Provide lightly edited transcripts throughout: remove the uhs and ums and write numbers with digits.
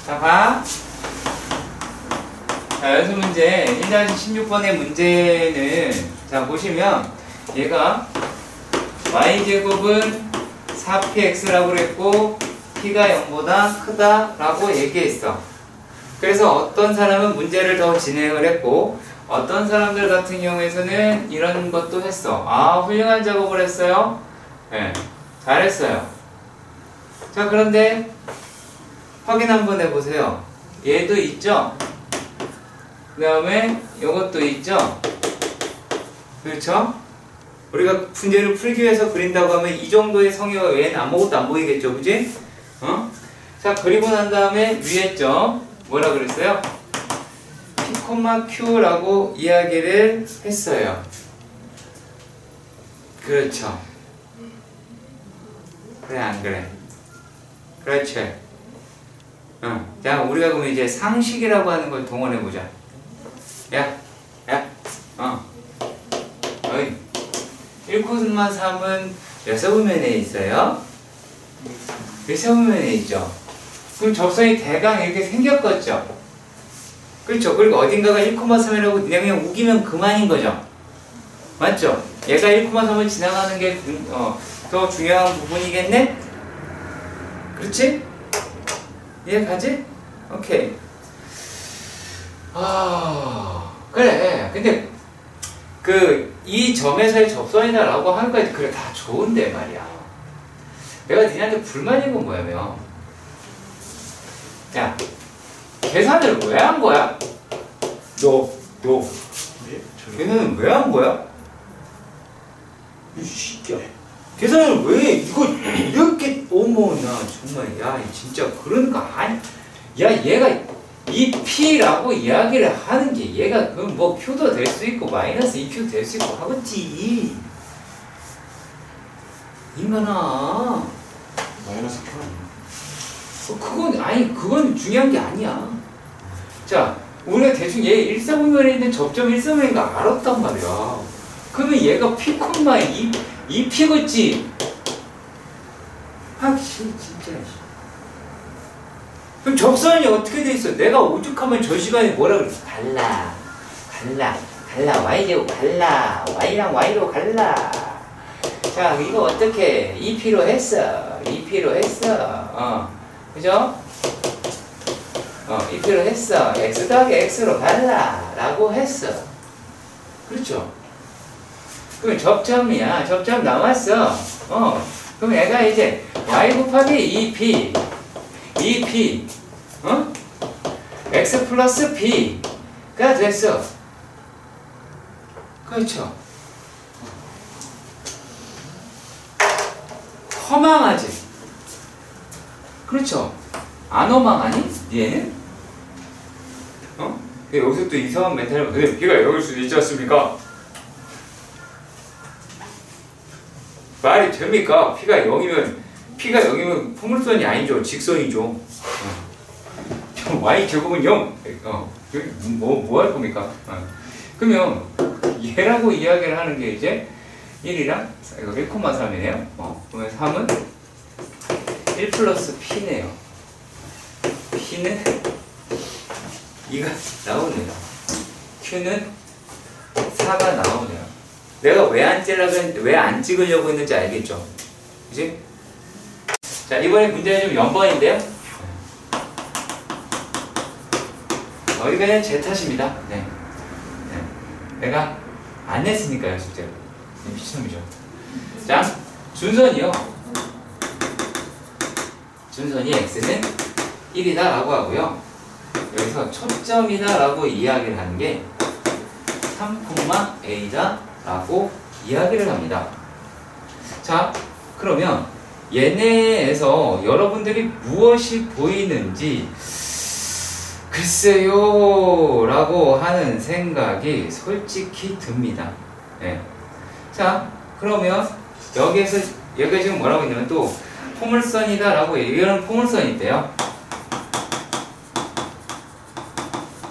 자, 봐. 자, 연습 문제 1-16번의 문제는 자 보시면 얘가 y제곱은 4px라고 그랬고 p가 0보다 크다라고 얘기했어. 그래서 어떤 사람은 문제를 더 진행을 했고 어떤 사람들 같은 경우에서는 이런 것도 했어. 아, 훌륭한 작업을 했어요. 네, 잘했어요. 자, 그런데 확인 한번 해보세요. 얘도 있죠? 그 다음에 이것도 있죠? 그렇죠? 우리가 문제를 풀기 위해서 그린다고 하면 이 정도의 성의가 외에는 아무것도 안 보이겠죠? 그지? 어? 자, 그리고 난 다음에 위에 점 뭐라 그랬어요? P, Q라고 이야기를 했어요. 그렇죠. 그래, 안 그래? 그렇죠. 자, 우리가 그러면 이제 상식이라고 하는 걸 동원해보자. 야, 어이. 1,3은 몇 세분면에 있어요? 몇 세분면에 있죠? 그럼 접선이 대강 이렇게 생겼겠죠? 그렇죠? 그리고 어딘가가 1,3이라고 그냥 우기면 그만인 거죠? 맞죠? 얘가 1,3을 지나가는 게 더 중요한 부분이겠네? 그렇지? 이해가지? 오케이. 그래. 근데 이 점에서의 접선이다라고 하는 거지. 그래, 다 좋은데 말이야. 내가 니한테 불만인 건 뭐냐면, 야, 계산을 왜 한 거야? 너. 계산을 왜 한 거야? 이 새끼야. 계산을 왜, 이거, 이렇게, 어머나, 정말, 야, 진짜, 그런 거 아니. 야, 얘가, 이 P라고 이야기를 하는 게, 얘가, 뭐, Q도 될 수 있고, 마이너스 2Q도 될 수 있고, 하겠지. 인간아. 마이너스 Q 아니야? 그건 중요한 게 아니야. 자, 우리가 대충 얘 일사분면에 있는 접점 일사분면인 거 알았단 말이야. 그러면 얘가 P, 2P겠지? 진짜. 그럼 접선이 어떻게 돼 있어? 내가 오죽하면 저 시간에 뭐라 그랬어? 갈라. Y제곱 갈라. Y랑 Y로 갈라. 자, 이거 어떻게? 2P로 했어. 그죠? 2P로 했어. X 더하기 X로 갈라. 라고 했어. 그렇죠? 그럼 접점이야. 접점 남았어. 그럼 얘가 이제 Y 곱하기 2P. X 플러스 P가 됐어. 그렇죠? 허망하지? 그렇죠? 안 허망하니? 얘는? 여기서 또 이상한 멘탈을 근데 P가 0일 수도 있지 않습니까? 말이 됩니까? P가 0이면 포물선이 아니죠. 직선이죠. Y제곱은 0. 뭐 할 겁니까? 그러면 얘라고 이야기를 하는 게 이제 1이랑 1,3이네요. 그러면 3은 1 플러스 P네요. P는 2가 나오네요. Q는 4가 나오네요. 내가 왜 안 찍으려고 했는지 알겠죠? 그치? 자, 이번에 문제는 좀 연번인데요. 이거는 제 탓입니다. 네. 내가 안 냈으니까요, 숙제를. 미친놈이죠. 자, 준선이 x는 1이다 라고 하고요. 여기서 초점이다 라고 이야기를 하는 게 3,a다 라고 이야기를 합니다. 자, 그러면 얘네에서 여러분들이 무엇이 보이는지 글쎄요 라고 하는 생각이 솔직히 듭니다. 네. 자, 그러면 여기가 지금 뭐라고 있냐면 또 포물선이다 라고 얘기하는 포물선이 있대요.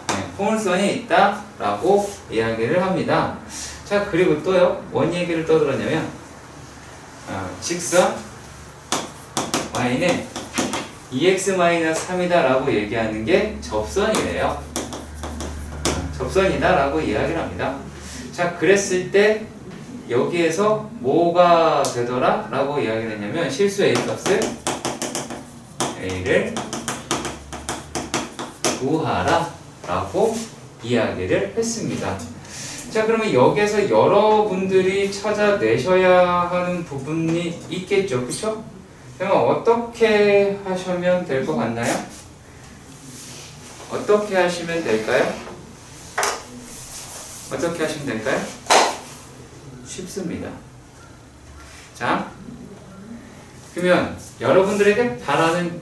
네, 포물선이 있다 라고 이야기를 합니다. 자, 그리고 또요, 뭔 얘기를 떠들었냐면 직선 y는 2x-3이다 라고 얘기하는 게 접선이래요. 접선이다 라고 이야기를 합니다. 자, 그랬을 때 여기에서 뭐가 되더라? 라고 이야기를 했냐면 실수 A 값을 A를 구하라 라고 이야기를 했습니다. 자, 그러면 여기에서 여러분들이 찾아내셔야 하는 부분이 있겠죠. 그쵸? 그러면 어떻게 하시면 될 것 같나요? 어떻게 하시면 될까요? 어떻게 하시면 될까요? 쉽습니다. 자, 그러면 여러분들에게 바라는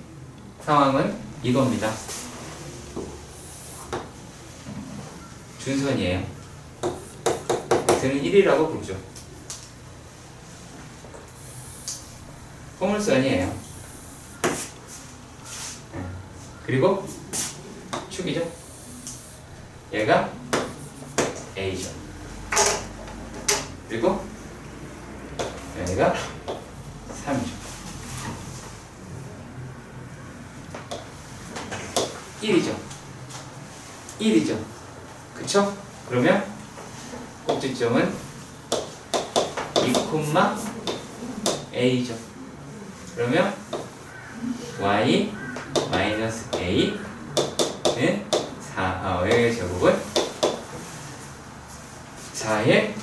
상황은 이겁니다. 준선이에요. x는 1이라고 부르죠. 포물선이에요. 그리고 축이죠. 얘가 a죠. 그리고 얘가 3이죠. 1이죠. 1이죠. 그쵸? 그러면 꼭지점은 2,a죠. 그러면 y 마이너스 a는 4의 제곱은 4의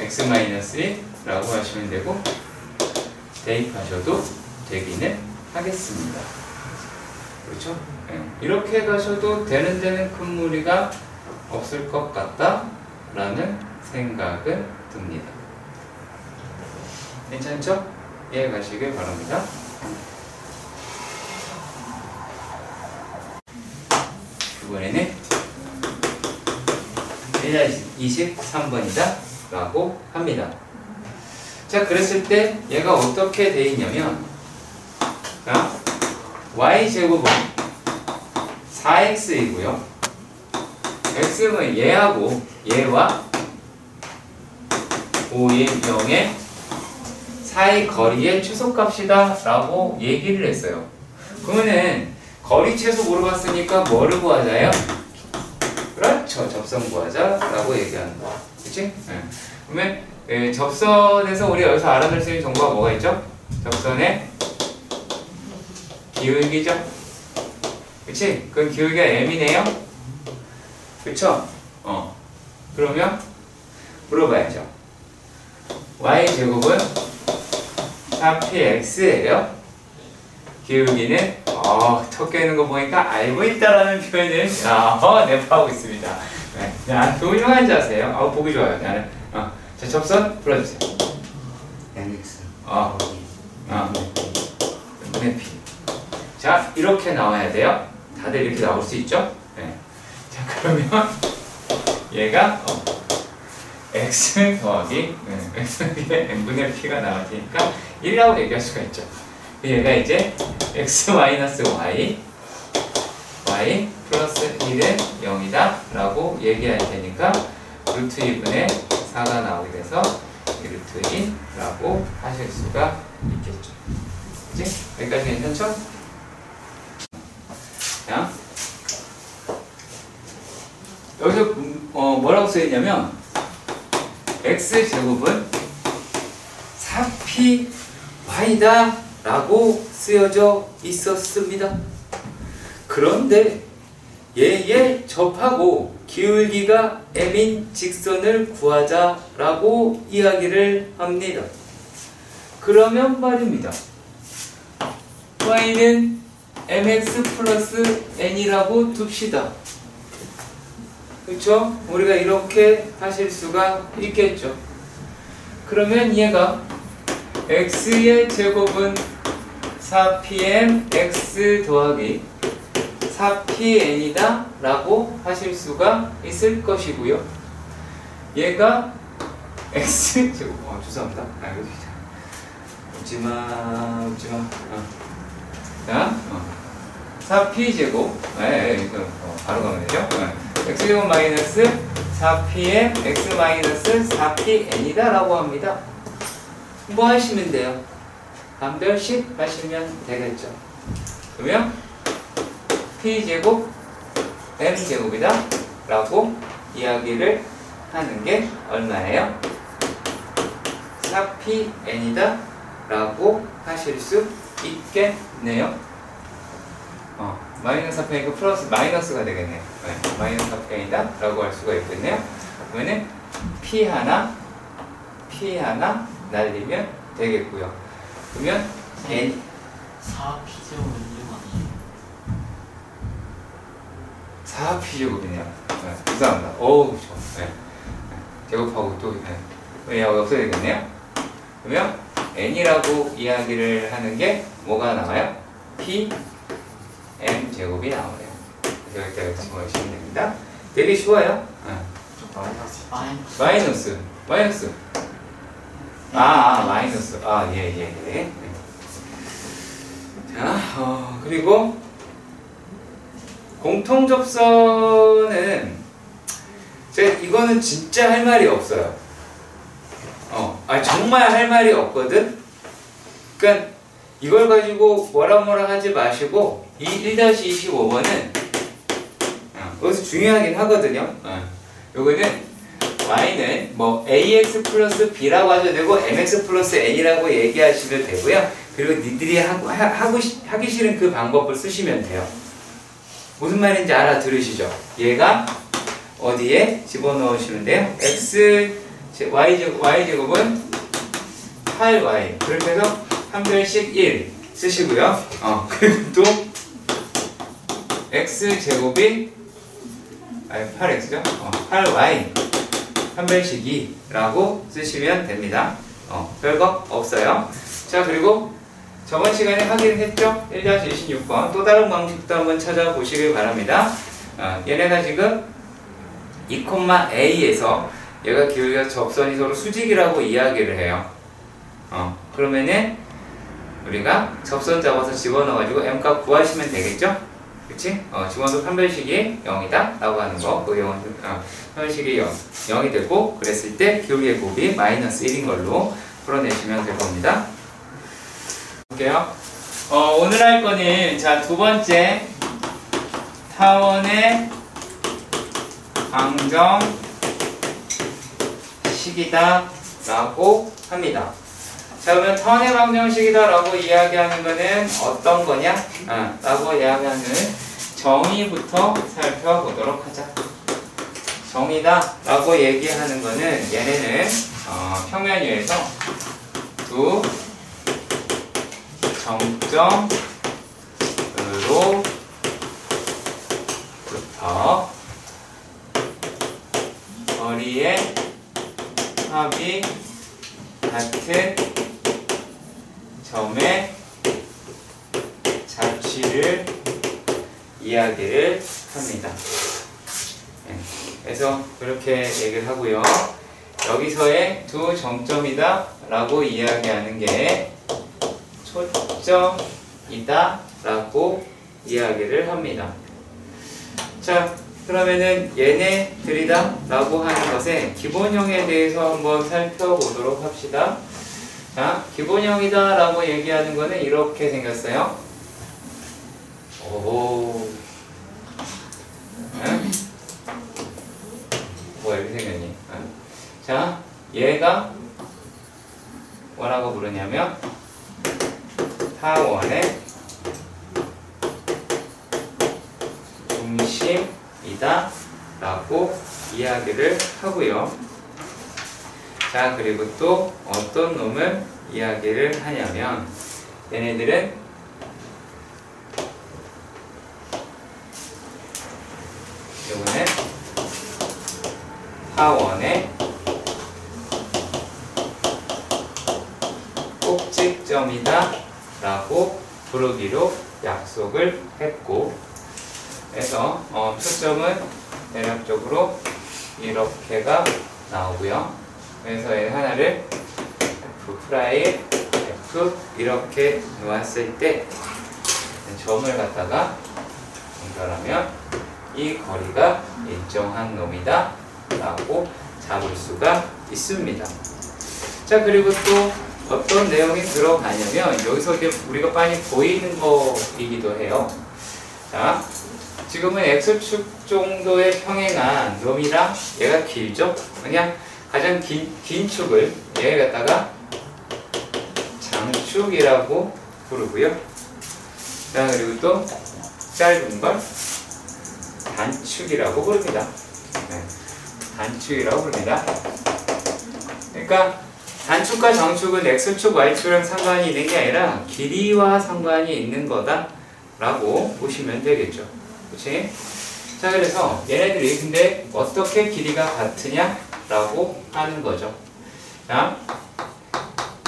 x 마이너스 1라고 하시면 되고 대입하셔도 되기는 하겠습니다. 그렇죠? 네. 이렇게 가셔도 되는 데는 큰 무리가 없을 것 같다 라는 생각은 듭니다. 괜찮죠? 이해 가시길 바랍니다. 이번에는 1-23번이다 라고 합니다. 자, 그랬을 때 얘가 어떻게 돼 있냐면 y제곱은 4x이고요 x는 얘하고 얘와 5의 0의 사이 거리의 최소값이다 라고 얘기를 했어요. 그러면은 거리 최소 물어봤으니까 뭐를 구하자요? 그렇죠. 접선 구하자 라고 얘기하는 거. 그치? 네. 그러면 접선에서 우리가 여기서 알아낼 수 있는 정보가 뭐가 있죠? 접선의 기울기죠. 그치? 그럼 기울기가 m이네요. 그쵸? 그러면 물어봐야죠. y제곱은 4px예요. 기울기는 턱 깨는 거 보니까 알고 있다라는 표현을 내포하고 있습니다. 네. 자, 훌륭한 자세요. 보기 좋아요. 나는. 자, 접선 불러주세요. mx 분의 p. 자, 이렇게 나와야 돼요. 다들 이렇게 나올 수 있죠? 네. 자, 그러면 얘가 x 더하기 x의 n분의 p가 나올 테니까 1이라고 얘기할 수가 있죠. 얘가 이제 x 마이너스 y 플러스 1은 0이다 라고 얘기할 테니까 루트 2분의 4가 나오게 돼서 루트 2라고 하실 수가 있겠죠. 그치? 여기까지 괜찮죠? 자, 여기서 뭐라고 써있냐면 x제곱은 4py다 라고 쓰여져 있었습니다. 그런데 얘에 접하고 기울기가 m인 직선을 구하자 라고 이야기를 합니다. 그러면 말입니다. y는 mx 플러스 n이라고 둡시다. 그렇죠? 우리가 이렇게 하실 수가 있겠죠. 그러면 얘가 x의 제곱은 4pm x 더하기 4pn이다 라고 하실 수가 있을 것이고요. 얘가 x제곱 죄송합니다. 웃지마 자, 4p제곱 바로 가면 되죠. x제곱 마이너스 4pm x 마이너스 4pn이다 라고 합니다. 뭐 하시면 돼요? 반별식 하시면 되겠죠. 그러면 P제곱 M제곱이다 라고 이야기를 하는 게 얼마예요? 4PN이다 라고 하실 수 있겠네요. 마이너스 4PN이고 플러스 마이너스가 되겠네요. 네, 마이너스 4PN이다 라고 할 수가 있겠네요. 그러면은 P 하나 날리면 되겠고요. 그러면 N 4P제곱은 1 아니에요? 4P제곱이네요. 네, 감사합니다. 어우, 좋아. 네. 제곱하고 또, 네. 없어야 되겠네요. 그러면 N이라고 이야기를 하는 게 뭐가 나와요? P, M제곱이 나오네요. 그래서 여기다가 집어넣으시면 됩니다. 되게 쉬워요. 저 마이너스. 마이너스. 마이너스. 예. 자, 그리고 공통접선은 이거는 진짜 할 말이 없어요. 정말 할 말이 없거든. 그러니까 이걸 가지고 뭐라 하지 마시고 이 1-25번은 여기서 중요하긴 하거든요. 요거는 y는 뭐 ax 플러스 b라고 하셔도 되고 mx 플러스 n이라고 얘기하시면 되고요. 그리고 니들이 하기 싫은 그 방법을 쓰시면 돼요. 무슨 말인지 알아들으시죠? 얘가 어디에 집어넣으시면 돼요? y제곱은 8y. 그렇게 해서 한 별씩 1 쓰시고요. 그리고 또 x제곱이 8x죠? 8y 한 별씩 2라고 쓰시면 됩니다. 별거 없어요. 자, 그리고 저번 시간에 하긴 했죠? 1-26번 또 다른 방식도 한번 찾아보시길 바랍니다. 얘네가 지금 2,a에서 얘가 기울기가 접선이 서로 수직이라고 이야기를 해요. 그러면은 우리가 접선 잡아서 집어넣어가지고 m값 구하시면 되겠죠? 그치? 집어넣어서 판별식이 0이다 라고 하는 거. 그 판별식이 0이 되고 그랬을 때 기울기의 곱이 마이너스 1인 걸로 풀어내시면 될 겁니다. 볼게요. 오늘 할 거는 자, 두 번째 타원의 방정식이다 라고 합니다. 자, 그러면 타원의 방정식이다 라고 이야기하는 거는 어떤 거냐? 라고 이야기하는 정의부터 살펴보도록 하자. 정의다 라고 얘기하는 거는 얘네는 평면 위에서 두 정점으로부터 거리의 합이 같은 점의 자취를 이야기를 합니다. 그래서 그렇게 얘기를 하고요. 여기서의 두 정점이다 라고 이야기하는 게 초점이다 라고 이야기를 합니다. 자, 그러면은 얘네들이다 라고 하는 것의 기본형에 대해서 한번 살펴보도록 합시다. 자, 기본형이다 라고 얘기하는 거는 이렇게 생겼어요. 이렇게 생겼니? 자, 얘가 뭐라고 부르냐면 타원의 중심이다 라고 이야기를 하고요. 자, 그리고 또 어떤 놈을 이야기를 하냐면 얘네들은 요거는 타원의 꼭지점이다 라고 부르기로 약속을 했고, 그래서 초점은 대략적으로 이렇게가 나오고요. 그래서 얘 하나를 F 프라임 F 이렇게 놓았을 때 점을 갖다가 연결하면 이 거리가 일정한 놈이다 라고 잡을 수가 있습니다. 자, 그리고 또 어떤 내용이 들어가냐면 여기서 이제 우리가 많이 보이는 거이기도 해요. 자, 지금은 X축 정도의 평행한 놈이랑 얘가 길죠? 그냥 가장 긴 축을 얘 갖다가 장축이라고 부르고요. 자, 그리고 또 짧은 걸 단축이라고 부릅니다. 네, 단축이라고 부릅니다. 그러니까 단축과 장축은 X축, Y축이랑 상관이 있는 게 아니라 길이와 상관이 있는 거다라고 보시면 되겠죠. 그치? 자, 그래서 얘네들이 근데 어떻게 길이가 같으냐라고 하는 거죠. 자,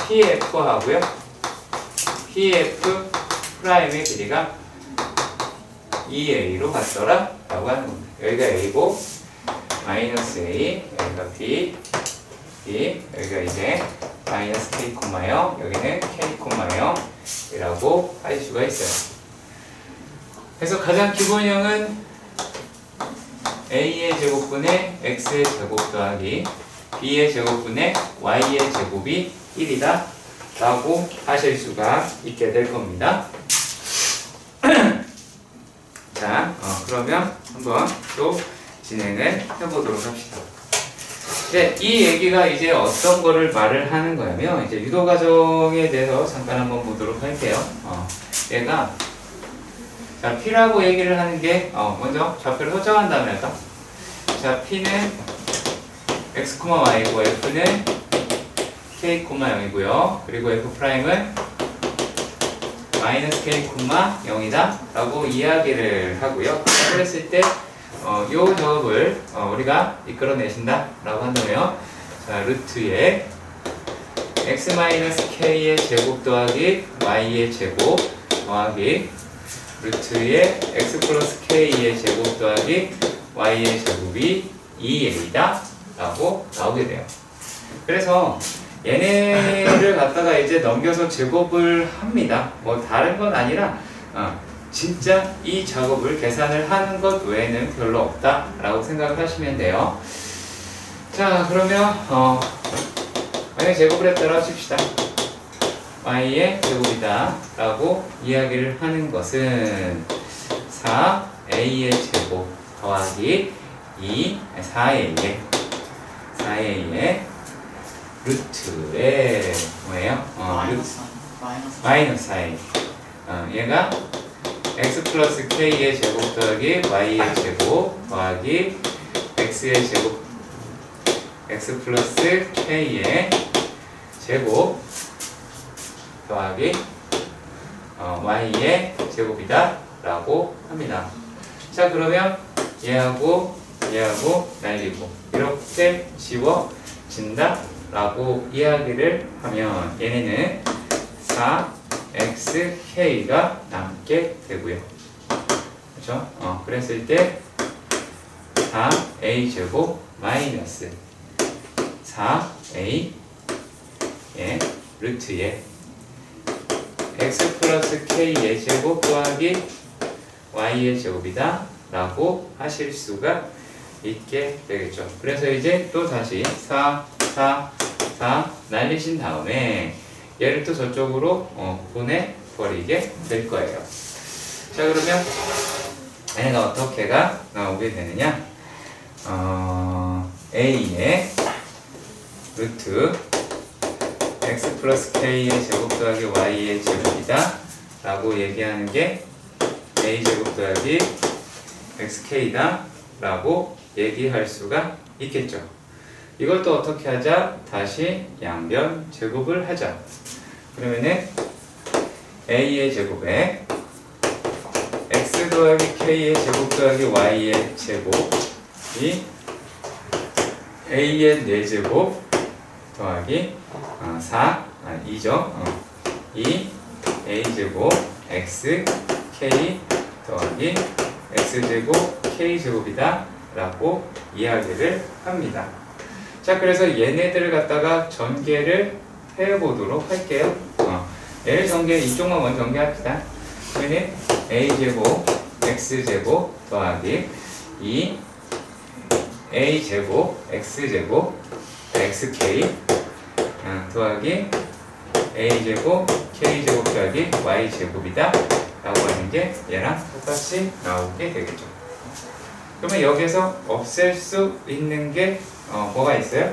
PF 하고요. PF 프라임의 길이가 2A로 같더라 라고 하는 겁니다. 여기가 A고 마이너스 A, 여기가 B, 여기가 이제 마이너스 K, 0 여기는 K, 0이라고 할 수가 있어요. 그래서 가장 기본형은 A의 제곱분의 X의 제곱 더하기 B의 제곱분의 Y의 제곱이 1이다 라고 하실 수가 있게 될 겁니다. 자, 그러면 한번 또 진행을 해보도록 합시다. 이제 이 얘기가 이제 어떤 거를 말을 하는 거냐면 이제 유도과정에 대해서 잠깐 한번 보도록 할게요. 얘가 자, P라고 얘기를 하는 게 먼저 좌표를 설정한 다음에 할까? 자, P는 X, Y고 F는 K, 0이고요. 그리고 F'은 마이너스 K, 0이다 라고 이야기를 하고요. 그랬을 때 요 작업을 우리가 이끌어내신다 라고 한다면 자, 루트에 X-K의 제곱 더하기 Y의 제곱 더하기 루트에 X 플러스 K의 제곱 더하기 Y의 제곱이 2A다 라고 나오게 돼요. 그래서 얘네를 갖다가 이제 넘겨서 제곱을 합니다. 뭐 다른 건 아니라 진짜 이 작업을 계산을 하는 것 외에는 별로 없다 라고 생각을 하시면 돼요. 자, 그러면 만약에 제곱을 했다고 칩시다. Y의 제곱이다 라고 이야기를 하는 것은 4A의 제곱 더하기 4A의 루트에 뭐예요? 마이너스 4A. 얘가 X 플러스 K의 제곱 더하기 Y의 제곱 더하기 X의 제곱 X 플러스 K의 제곱 더하기 Y의 제곱이다 라고 합니다. 자, 그러면 얘하고 날리고 이렇게 지워진다 라고 이야기를 하면 얘네는 4xk가 남게 되고요. 그렇죠? 그랬을 때 4a 제곱 마이너스 4a의 루트에 x 플러스 k의 제곱 더하기 y의 제곱이다 라고 하실 수가 있게 되겠죠. 그래서 이제 또 다시 4 날리신 다음에 얘를 또 저쪽으로 보내버리게 될 거예요. 자, 그러면 얘가 어떻게가 나오게 되느냐? A의 루트 x 플러스 k의 제곱 더하기 y의 제곱이다 라고 얘기하는 게 a 제곱 더하기 xk다 라고 얘기할 수가 있겠죠. 이걸 또 어떻게 하자? 다시 양변 제곱을 하자. 그러면은 a의 제곱에 x 더하기 k의 제곱 더하기 y의 제곱이 a의 4제곱 더하기 2죠. 2 a제곱 x k 더하기 x제곱 k제곱이다 라고 이야기를 합니다. 자, 그래서 얘네들을 갖다가 전개를 해보도록 할게요. 얘를 이쪽만 먼저 전개합시다. 그러면 a제곱 x제곱 더하기 2 a제곱 x제곱 xk 더하기 a제곱 k제곱 더하기 y제곱이다 라고 하는 게 얘랑 똑같이 나오게 되겠죠. 그러면 여기서 없앨 수 있는 게 뭐가 있어요?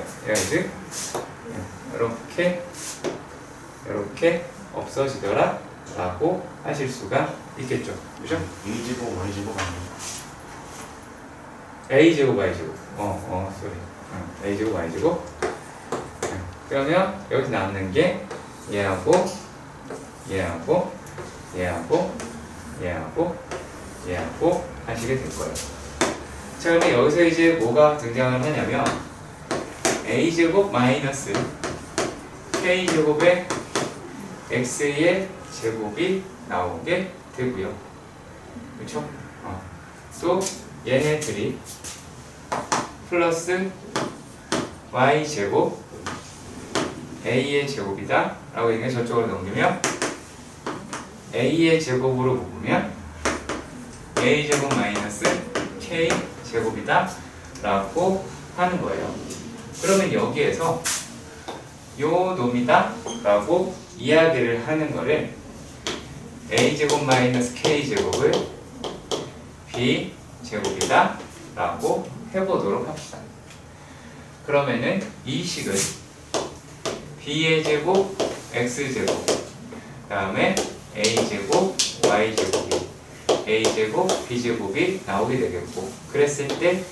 이렇게 없어지더라 라고 하실 수가 있겠죠. 그죠? A제곱 Y제곱 아니에요? a제곱 y제곱 쏘리 a제곱 y제곱. 그러면 여기 남는 게 얘하고 하시게 될 거예요. 자, 그러면 여기서 이제 뭐가 등장을 하냐면 a제곱 마이너스 k제곱에 x의 제곱이 나오게 되고요. 그렇죠? 또 얘네들이 플러스 y제곱 a의 제곱이다 라고 얘기해 저쪽으로 넘기면 a의 제곱으로 묶으면 a제곱 마이너스 k제곱이다 라고 하는 거예요. 그러면 여기에서 요 놈이다 라고 이야기를 하는 거를 a제곱 마이너스 k제곱을 b제곱이다 라고 해보도록 합시다. 그러면은 이 식은 b의 제곱 x제곱 그 다음에 a제곱 y제곱이 a제곱 b제곱이 나오게 되겠고, 그랬을 때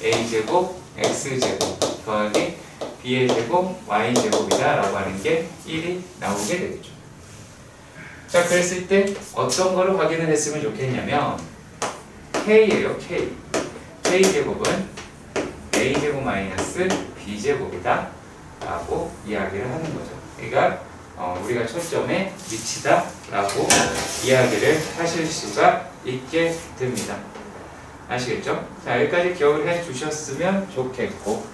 a제곱 x제곱 더하기 b의 제곱 y제곱이다 라고 하는 게 1이 나오게 되겠죠. 자, 그랬을 때 어떤 거를 확인을 했으면 좋겠냐면 k예요. k제곱은 a제곱 마이너스 b제곱이다 라고 이야기를 하는 거죠. 그러니까 우리가 초점의 위치다 라고 이야기를 하실 수가 있게 됩니다. 아시겠죠? 자, 여기까지 기억을 해 주셨으면 좋겠고,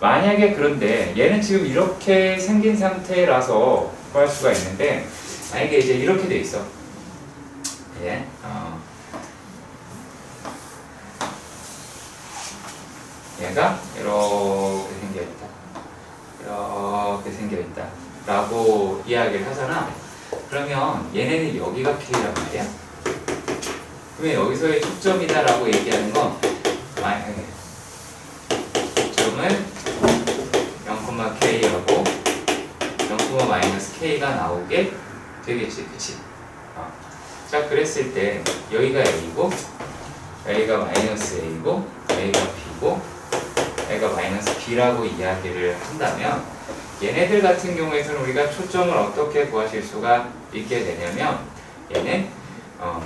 만약에 그런데 얘는 지금 이렇게 생긴 상태라서 구할 수가 있는데, 만약에 이제 이렇게 돼 있어. 예, 얘가 이렇게 생겨있다. 이렇게 생겨있다. 라고 이야기를 하잖아. 그러면 얘네는 여기가 K란 말이야. 그러면 여기서의 초점이다 라고 얘기하는 건 초점은 0,K하고 0,-K가 나오게 되겠지. 그치? 자, 그랬을 때 여기가 A고 A가 마이너스 A고 A가 B고 A가 마이너스 B라고 이야기를 한다면, 얘네들 같은 경우에서는 우리가 초점을 어떻게 구하실 수가 있게 되냐면, 얘는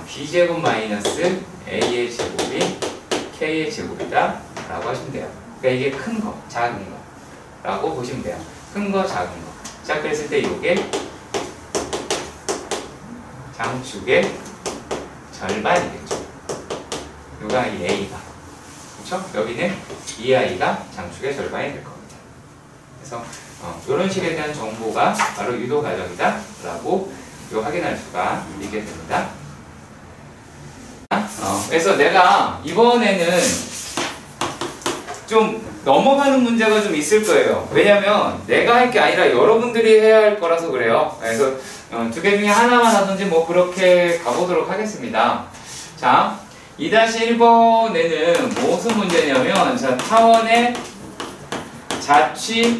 B제곱 마이너스 A의 제곱이 K의 제곱이다 라고 하시면 돼요. 그러니까 이게 큰 거, 작은 거 라고 보시면 돼요. 큰 거, 작은 거. 자, 그랬을 때 이게 장축의 절반이겠죠. 누가 이 A가. 그렇죠? 여기는 이 아이가 장축의 절반이 될 겁니다. 그래서 이런 식에 대한 정보가 바로 유도 과정이다 라고 확인할 수가 있게 됩니다. 그래서 내가 이번에는 좀 넘어가는 문제가 좀 있을 거예요. 왜냐면 내가 할 게 아니라 여러분들이 해야 할 거라서 그래요. 그래서 두 개 중에 하나만 하든지 뭐 그렇게 가보도록 하겠습니다. 자, 2-1번에는 무슨 문제냐면, 자, 타원의 자취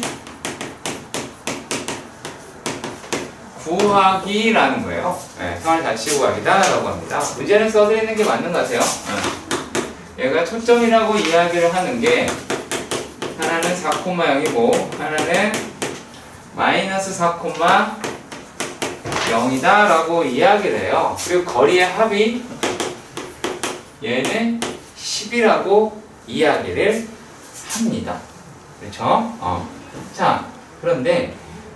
구하기라는 거예요. 네, 타원의 자취 구하기다 라고 합니다. 문제는 써드리는 게 맞는 것 같아요. 얘가 초점이라고 이야기를 하는 게 하나는 4,0이고 하나는 마이너스 4,0이다 라고 이야기를 해요. 그리고 거리의 합이 얘는 10이라고 이야기를 합니다. 그렇죠? 자, 그런데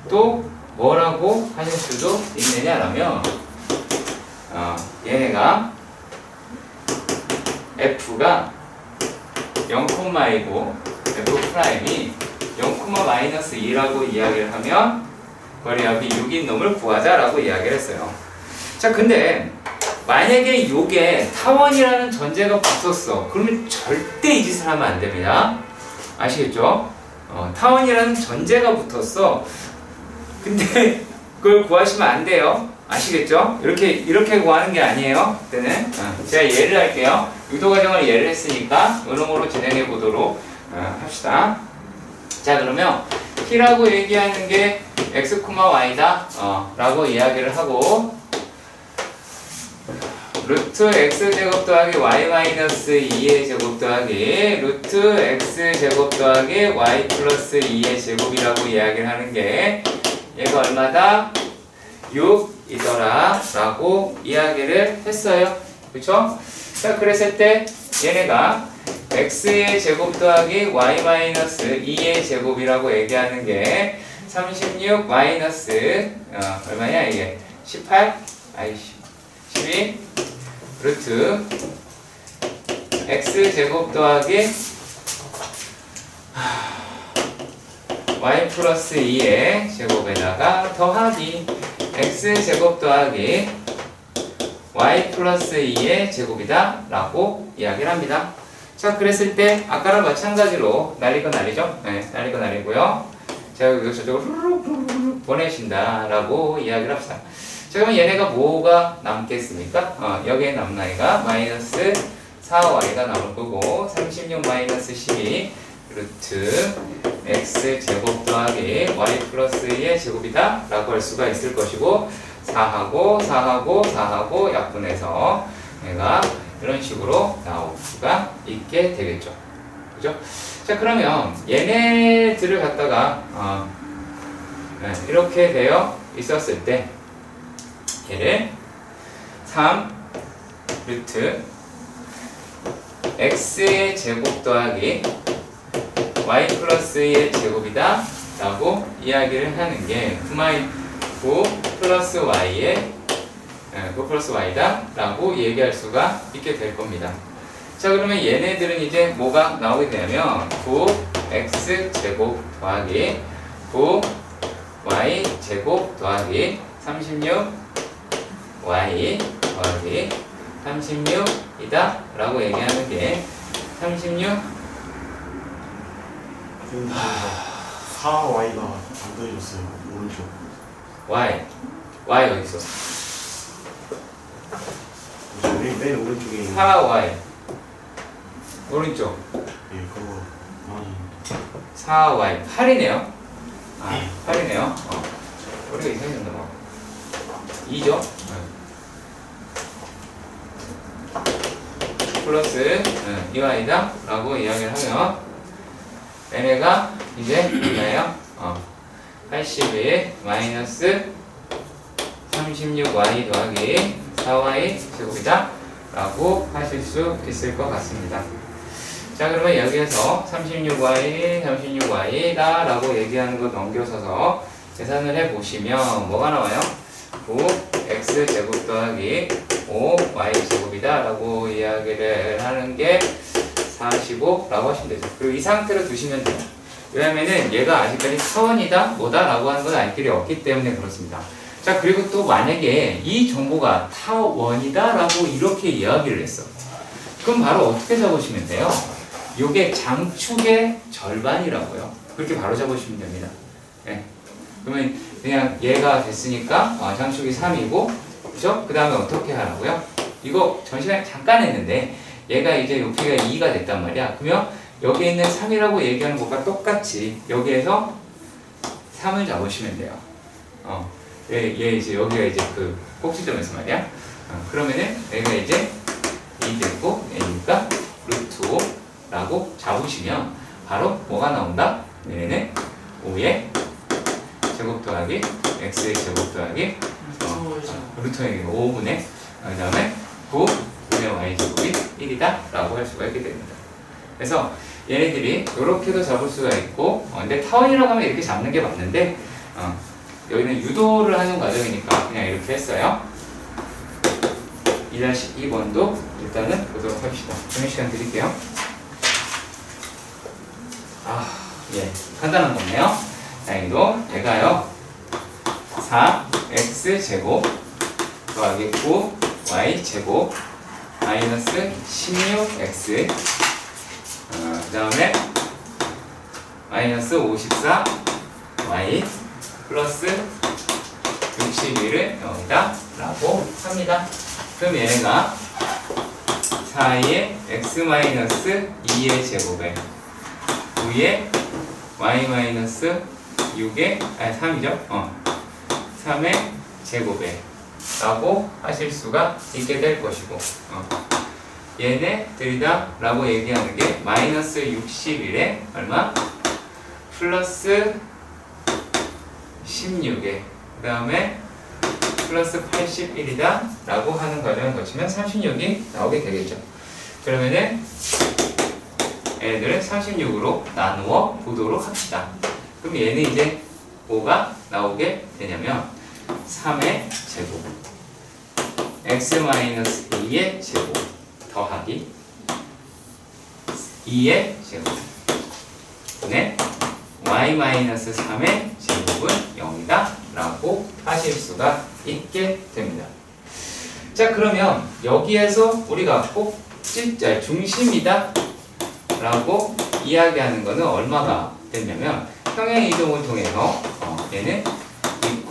또 뭐라고 하실 수도 있느냐라면, 얘네가 F가 0,2고 F'이 0,-2라고 이야기를 하면 거리합이 6인 놈을 구하자라고 이야기를 했어요. 자, 근데 만약에 요게 타원이라는 전제가 붙었어. 그러면 절대 이 짓을 하면 안 됩니다. 아시겠죠? 타원이라는 전제가 붙었어. 근데 그걸 구하시면 안 돼요. 아시겠죠? 이렇게 구하는 게 아니에요. 그때는 제가 예를 할게요. 유도 과정을 예를 했으니까 요놈으로 진행해 보도록 합시다. 자, 그러면 t라고 얘기하는 게 x, y다 라고 이야기를 하고 루트 x제곱 더하기 y 마이너스 2의 제곱 더하기 루트 x제곱 더하기 y 플러스 2의 제곱이라고 이야기를 하는 게 얘가 얼마다? 6이더라 라고 이야기를 했어요. 그쵸? 자, 그랬을 때 얘네가 x의 제곱 더하기 y 마이너스 2의 제곱이라고 얘기하는 게 36 마이너스 얼마냐 이게 18? 아이씨 12 루트 x제곱 더하기 y 플러스 2의 제곱에다가 더하기 x제곱 더하기 y 플러스 2의 제곱이다 라고 이야기를 합니다. 자, 그랬을 때 아까랑 마찬가지로 날리고 날리죠? 네, 날리고 날리고요. 자, 여기 저쪽으로 후루룩 보내신다 라고 이야기를 합시다. 자, 그러면 얘네가 뭐가 남겠습니까? 여기에 남는 아이가 마이너스 4y가 나올 거고 36 마이너스 12 루트 x제곱 더하기 y 플러스 2의 제곱이다 라고 할 수가 있을 것이고 4하고 약분해서 얘가 이런 식으로 나올 수가 있게 되겠죠. 그죠? 자, 그러면 얘네들을 갖다가 이렇게 되어 있었을 때 얘를 3 루트 x의 제곱 더하기 y 플러스 2의 제곱이다 라고 이야기를 하는 게 9 플러스 y의 9 플러스 y다 라고 얘기할 수가 있게 될 겁니다. 자, 그러면 얘네들은 이제 뭐가 나오게 되냐면 9x 제곱 더하기 9y 제곱 더하기 36y 더하기 36이다 라고 얘기하는 게 36 4y가 안 더해졌어요. 오른쪽. y 어디 있어? 맨 오른쪽에 있는 4y 오른쪽 예, 그거 많이 4y 8이네요. 8이네요. 우리가 이상해졌나 봐. 2죠? 플러스 2y다 라고 이야기를 하면 얘네가 이제 얼마예요? 81 마이너스 36y 더하기 4y 제곱이다 라고 하실 수 있을 것 같습니다. 자, 그러면 여기에서 36y다 라고 얘기하는 거 넘겨서서 계산을 해보시면 뭐가 나와요? 9x 제곱 더하기 5y 제곱이다 라고 이야기를 하는 게 45 라고 하시면 되죠. 그리고 이 상태로 두시면 돼요. 왜냐면은 얘가 아직까지 타원이다 뭐다 라고 하는 건 알 길이 없기 때문에 그렇습니다. 자, 그리고 또 만약에 이 정보가 타원이다 라고 이렇게 이야기를 했어. 그럼 바로 어떻게 잡으시면 돼요? 요게 장축의 절반이라고요. 그렇게 바로 잡으시면 됩니다. 네. 그러면 그냥 얘가 됐으니까 장축이 3이고 그죠? 그 다음에 어떻게 하라고요? 이거 전 시간에 잠깐 했는데 얘가 이제 높이가 2가 됐단 말이야. 그러면 여기 있는 3이라고 얘기하는 것과 똑같이 여기에서 3을 잡으시면 돼요. 얘 이제 여기가 이제 그 꼭지점에서 말이야. 그러면은 얘가 이제 2 됐고 얘니까 루트 5라고 잡으시면 바로 뭐가 나온다? 얘는 5의 제곱 더하기 x의 제곱 더하기 루트 5분의 그 다음에 9분의 y 제곱이 1이다 라고 할 수가 있게 됩니다. 그래서 얘네들이 이렇게도 잡을 수가 있고 근데 타원이라고 하면 이렇게 잡는 게 맞는데 여기는 유도를 하는 과정이니까 그냥 이렇게 했어요. 2-2번도 일단은 보도록 합시다. 정리 시간 드릴게요. 예, 간단한 거네요. 다행히도 얘가요 4x제곱 더하기 9y제곱 마이너스 16x 그 다음에 마이너스 54y 플러스 61은 0이다 라고 합니다. 그럼 얘네가 4의 x-2의 제곱에 9의 y-6의 3이죠? 3의 제곱에 라고 하실 수가 있게 될 것이고 얘네들이다 라고 얘기하는 게 마이너스 61에 얼마? 플러스 16에 그 다음에 플러스 81이다 라고 하는 과정을 거치면 36이 나오게 되겠죠. 그러면은 얘네들은 36으로 나누어 보도록 합시다. 그럼 얘는 이제 뭐가 나오게 되냐면 3의 제곱 x-2의 제곱 더하기 2의 제곱 분의 y-3의 제곱은 0이다 라고 하실 수가 있게 됩니다. 자, 그러면 여기에서 우리가 중심이다 라고 이야기하는 거는 얼마가 됐냐면 평행이동을 통해서 얘는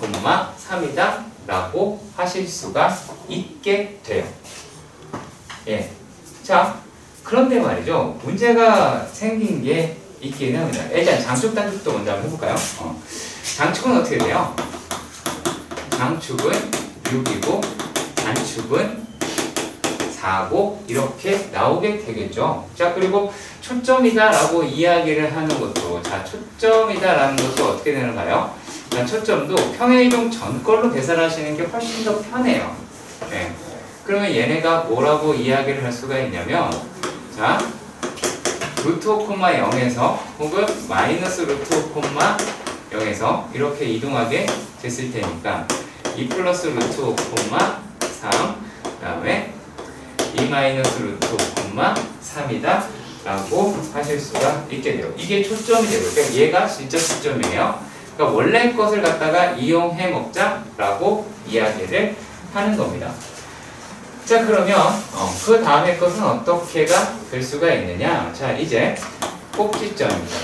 2,3이다 라고 하실 수가 있게 돼요. 예. 자, 그런데 말이죠. 문제가 생긴 게 있긴 합니다. 일단 장축 단축도 먼저 한번 해볼까요? 장축은 어떻게 돼요? 장축은 6이고 단축은 4고 이렇게 나오게 되겠죠. 자, 그리고 초점이다 라고 이야기를 하는 것도, 자, 초점이다 라는 것도 어떻게 되는가요? 자, 초점도 평행이동 전 걸로 계산하시는 게 훨씬 더 편해요. 네. 그러면 얘네가 뭐라고 이야기를 할 수가 있냐면, 자, 루트 5, 0에서 혹은 마이너스 루트 5, 0에서 이렇게 이동하게 됐을 테니까 2 플러스 루트 5, 3, 그 다음에 2 마이너스 루트 5, 3이다 라고 하실 수가 있게 돼요. 이게 초점이 되고, 그러니까 얘가 진짜 초점이에요. 그러니까 원래 것을 갖다가 이용해 먹자 라고 이야기를 하는 겁니다. 자, 그러면 그 다음에 것은 어떻게가 될 수가 있느냐. 자, 이제 꼭지점입니다.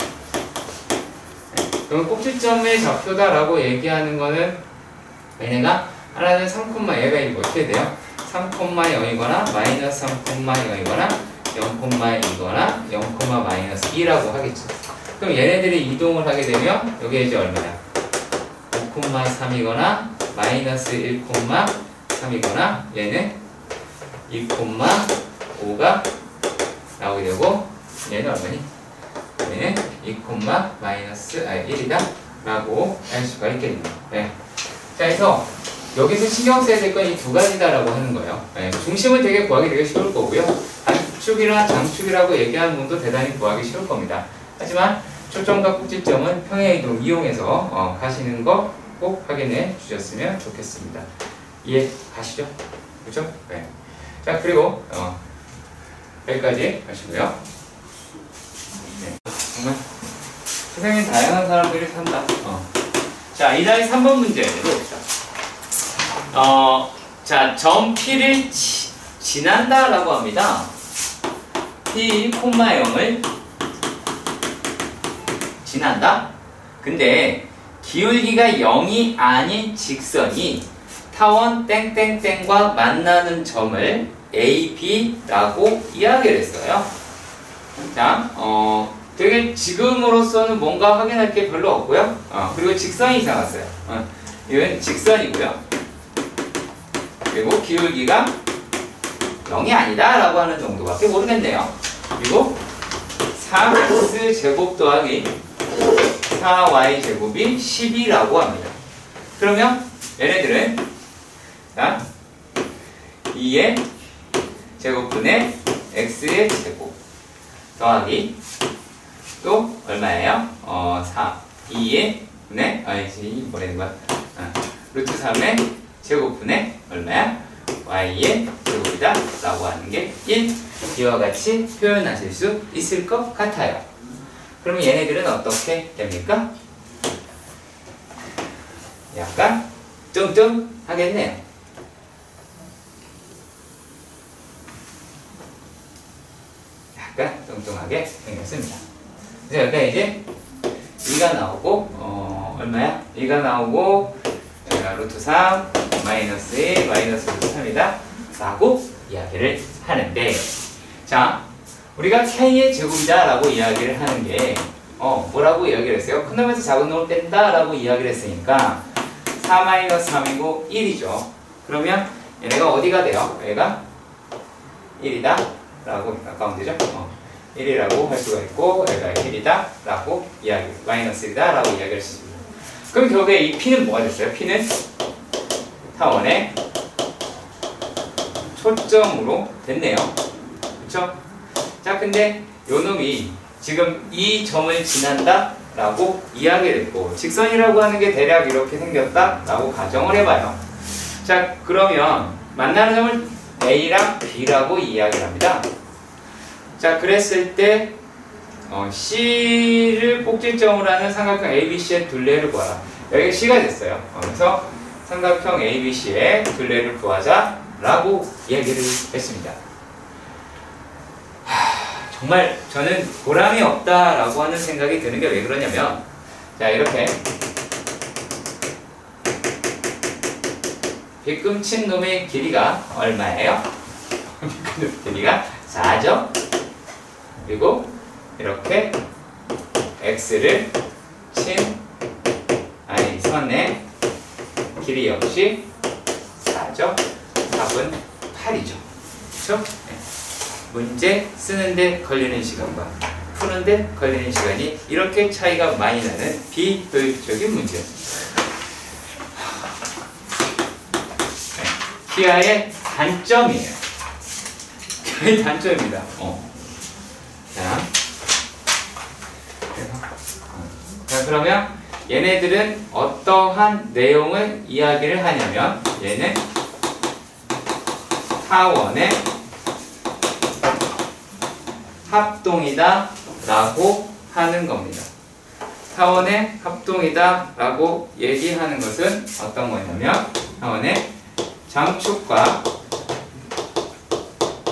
그럼 꼭지점의 좌표다 라고 얘기하는 거는 얘네가 하나는 3, 얘가 어떻게 돼요? 3,0이거나 마이너스 3,0이거나 0,2거나 0,-2라고 하겠죠. 그럼 얘네들이 이동을 하게 되면 여기에 이제 얼마야? 5,3이거나 마이너스 1,3이거나 얘는 2,5가 나오게 되고 얘는 얼마니? 얘는 2,-1이다 라고 할 수가 있겠네요. 네. 자, 그래서 여기서 신경 써야 될 건 이 두 가지다라고 하는 거예요. 네. 중심은 되게 구하기 되게 쉬울 거고요. 단축이나 장축이라고 얘기하는 분도 대단히 구하기 쉬울 겁니다. 하지만 초점과 꼭지점은 평행이동 이용해서 가시는 거 꼭 확인해 주셨으면 좋겠습니다. 이해 가시죠? 그렇죠? 네. 자, 그리고 여기까지 하시고요. 네. 정말 세상엔 다양한 사람들이 산다. 자, 이 자리 3번 문제로 봅시다. 자, 점 P를 지난다 라고 합니다. P, 0을 지난다? 근데 기울기가 0이 아닌 직선이 타원 땡땡땡과 만나는 점을 A, B라고 이야기를 했어요. 자, 되게 지금으로서는 뭔가 확인할 게 별로 없고요. 그리고 직선이 이상했어요. 이건 직선이고요. 그리고 기울기가 0이 아니다 라고 하는 정도밖에 모르겠네요. 그리고 4x 제곱 더하기 4y 제곱이 10이라고 합니다. 그러면 얘네들은 2의 제곱분의 x의 제곱 더하기 또 얼마예요? 2의 분의 뭐라는 거야? 루트 3의 제곱분의 얼마야? y의 제곱이다 라고 하는 게 1. 이와 같이 표현하실 수 있을 것 같아요. 그러면 얘네들은 어떻게 됩니까? 약간 뚱뚱하겠네요. 약간 뚱뚱하게 생겼습니다. 그래서 여기가 이제 2가 나오고 얼마야? 2가 나오고 루트 3 마이너스 1 마이너스 루트 3이다 라고 이야기를 하는데, 자 우리가 k의 제곱이다 라고 이야기를 하는 게 뭐라고 이야기를 했어요? 큰 놈에서 작은 놈을 뺀다 라고 이야기를 했으니까 4 마이너스 3이고 1이죠. 그러면 얘네가 어디가 돼요? 얘가 1이다 라고 가까우면 되죠? 1이라고 할 수가 있고, 얘가 1이다 라고 이야기, 마이너스 1이다 라고 이야기를 했습니다. 그럼 결국에 이 p는 뭐가 됐어요? p는 타원의 초점으로 됐네요. 그쵸? 자, 근데 요 놈이 지금 이 점을 지난다 라고 이야기를 했고, 직선이라고 하는 게 대략 이렇게 생겼다 라고 가정을 해봐요. 자, 그러면 만나는 점을 A랑 B라고 이야기를 합니다. 자, 그랬을 때 C를 꼭지점으로 하는 삼각형 ABC의 둘레를 구하라. 여기 C가 됐어요. 그래서 삼각형 ABC의 둘레를 구하자 라고 이야기를 했습니다. 정말 저는 보람이 없다라고 하는 생각이 드는 게 왜 그러냐면, 자 이렇게 빗금친 놈의 길이가 얼마예요? 빗금친 길이가 4죠? 그리고 이렇게 x를 친 선의 길이 역시 4죠? 답은 8이죠. 그렇죠? 네. 문제 쓰는데 걸리는 시간과 푸는데 걸리는 시간이 이렇게 차이가 많이 나는 비효율적인 문제였습니다. 네. 기하의 단점이에요. 기하의 단점입니다. 자, 그러면 얘네들은 어떠한 내용을 이야기를 하냐면, 얘는 타원의 합동이다 라고 하는 겁니다. 타원의 합동이다 라고 얘기하는 것은 어떤 거냐면, 타원의 장축과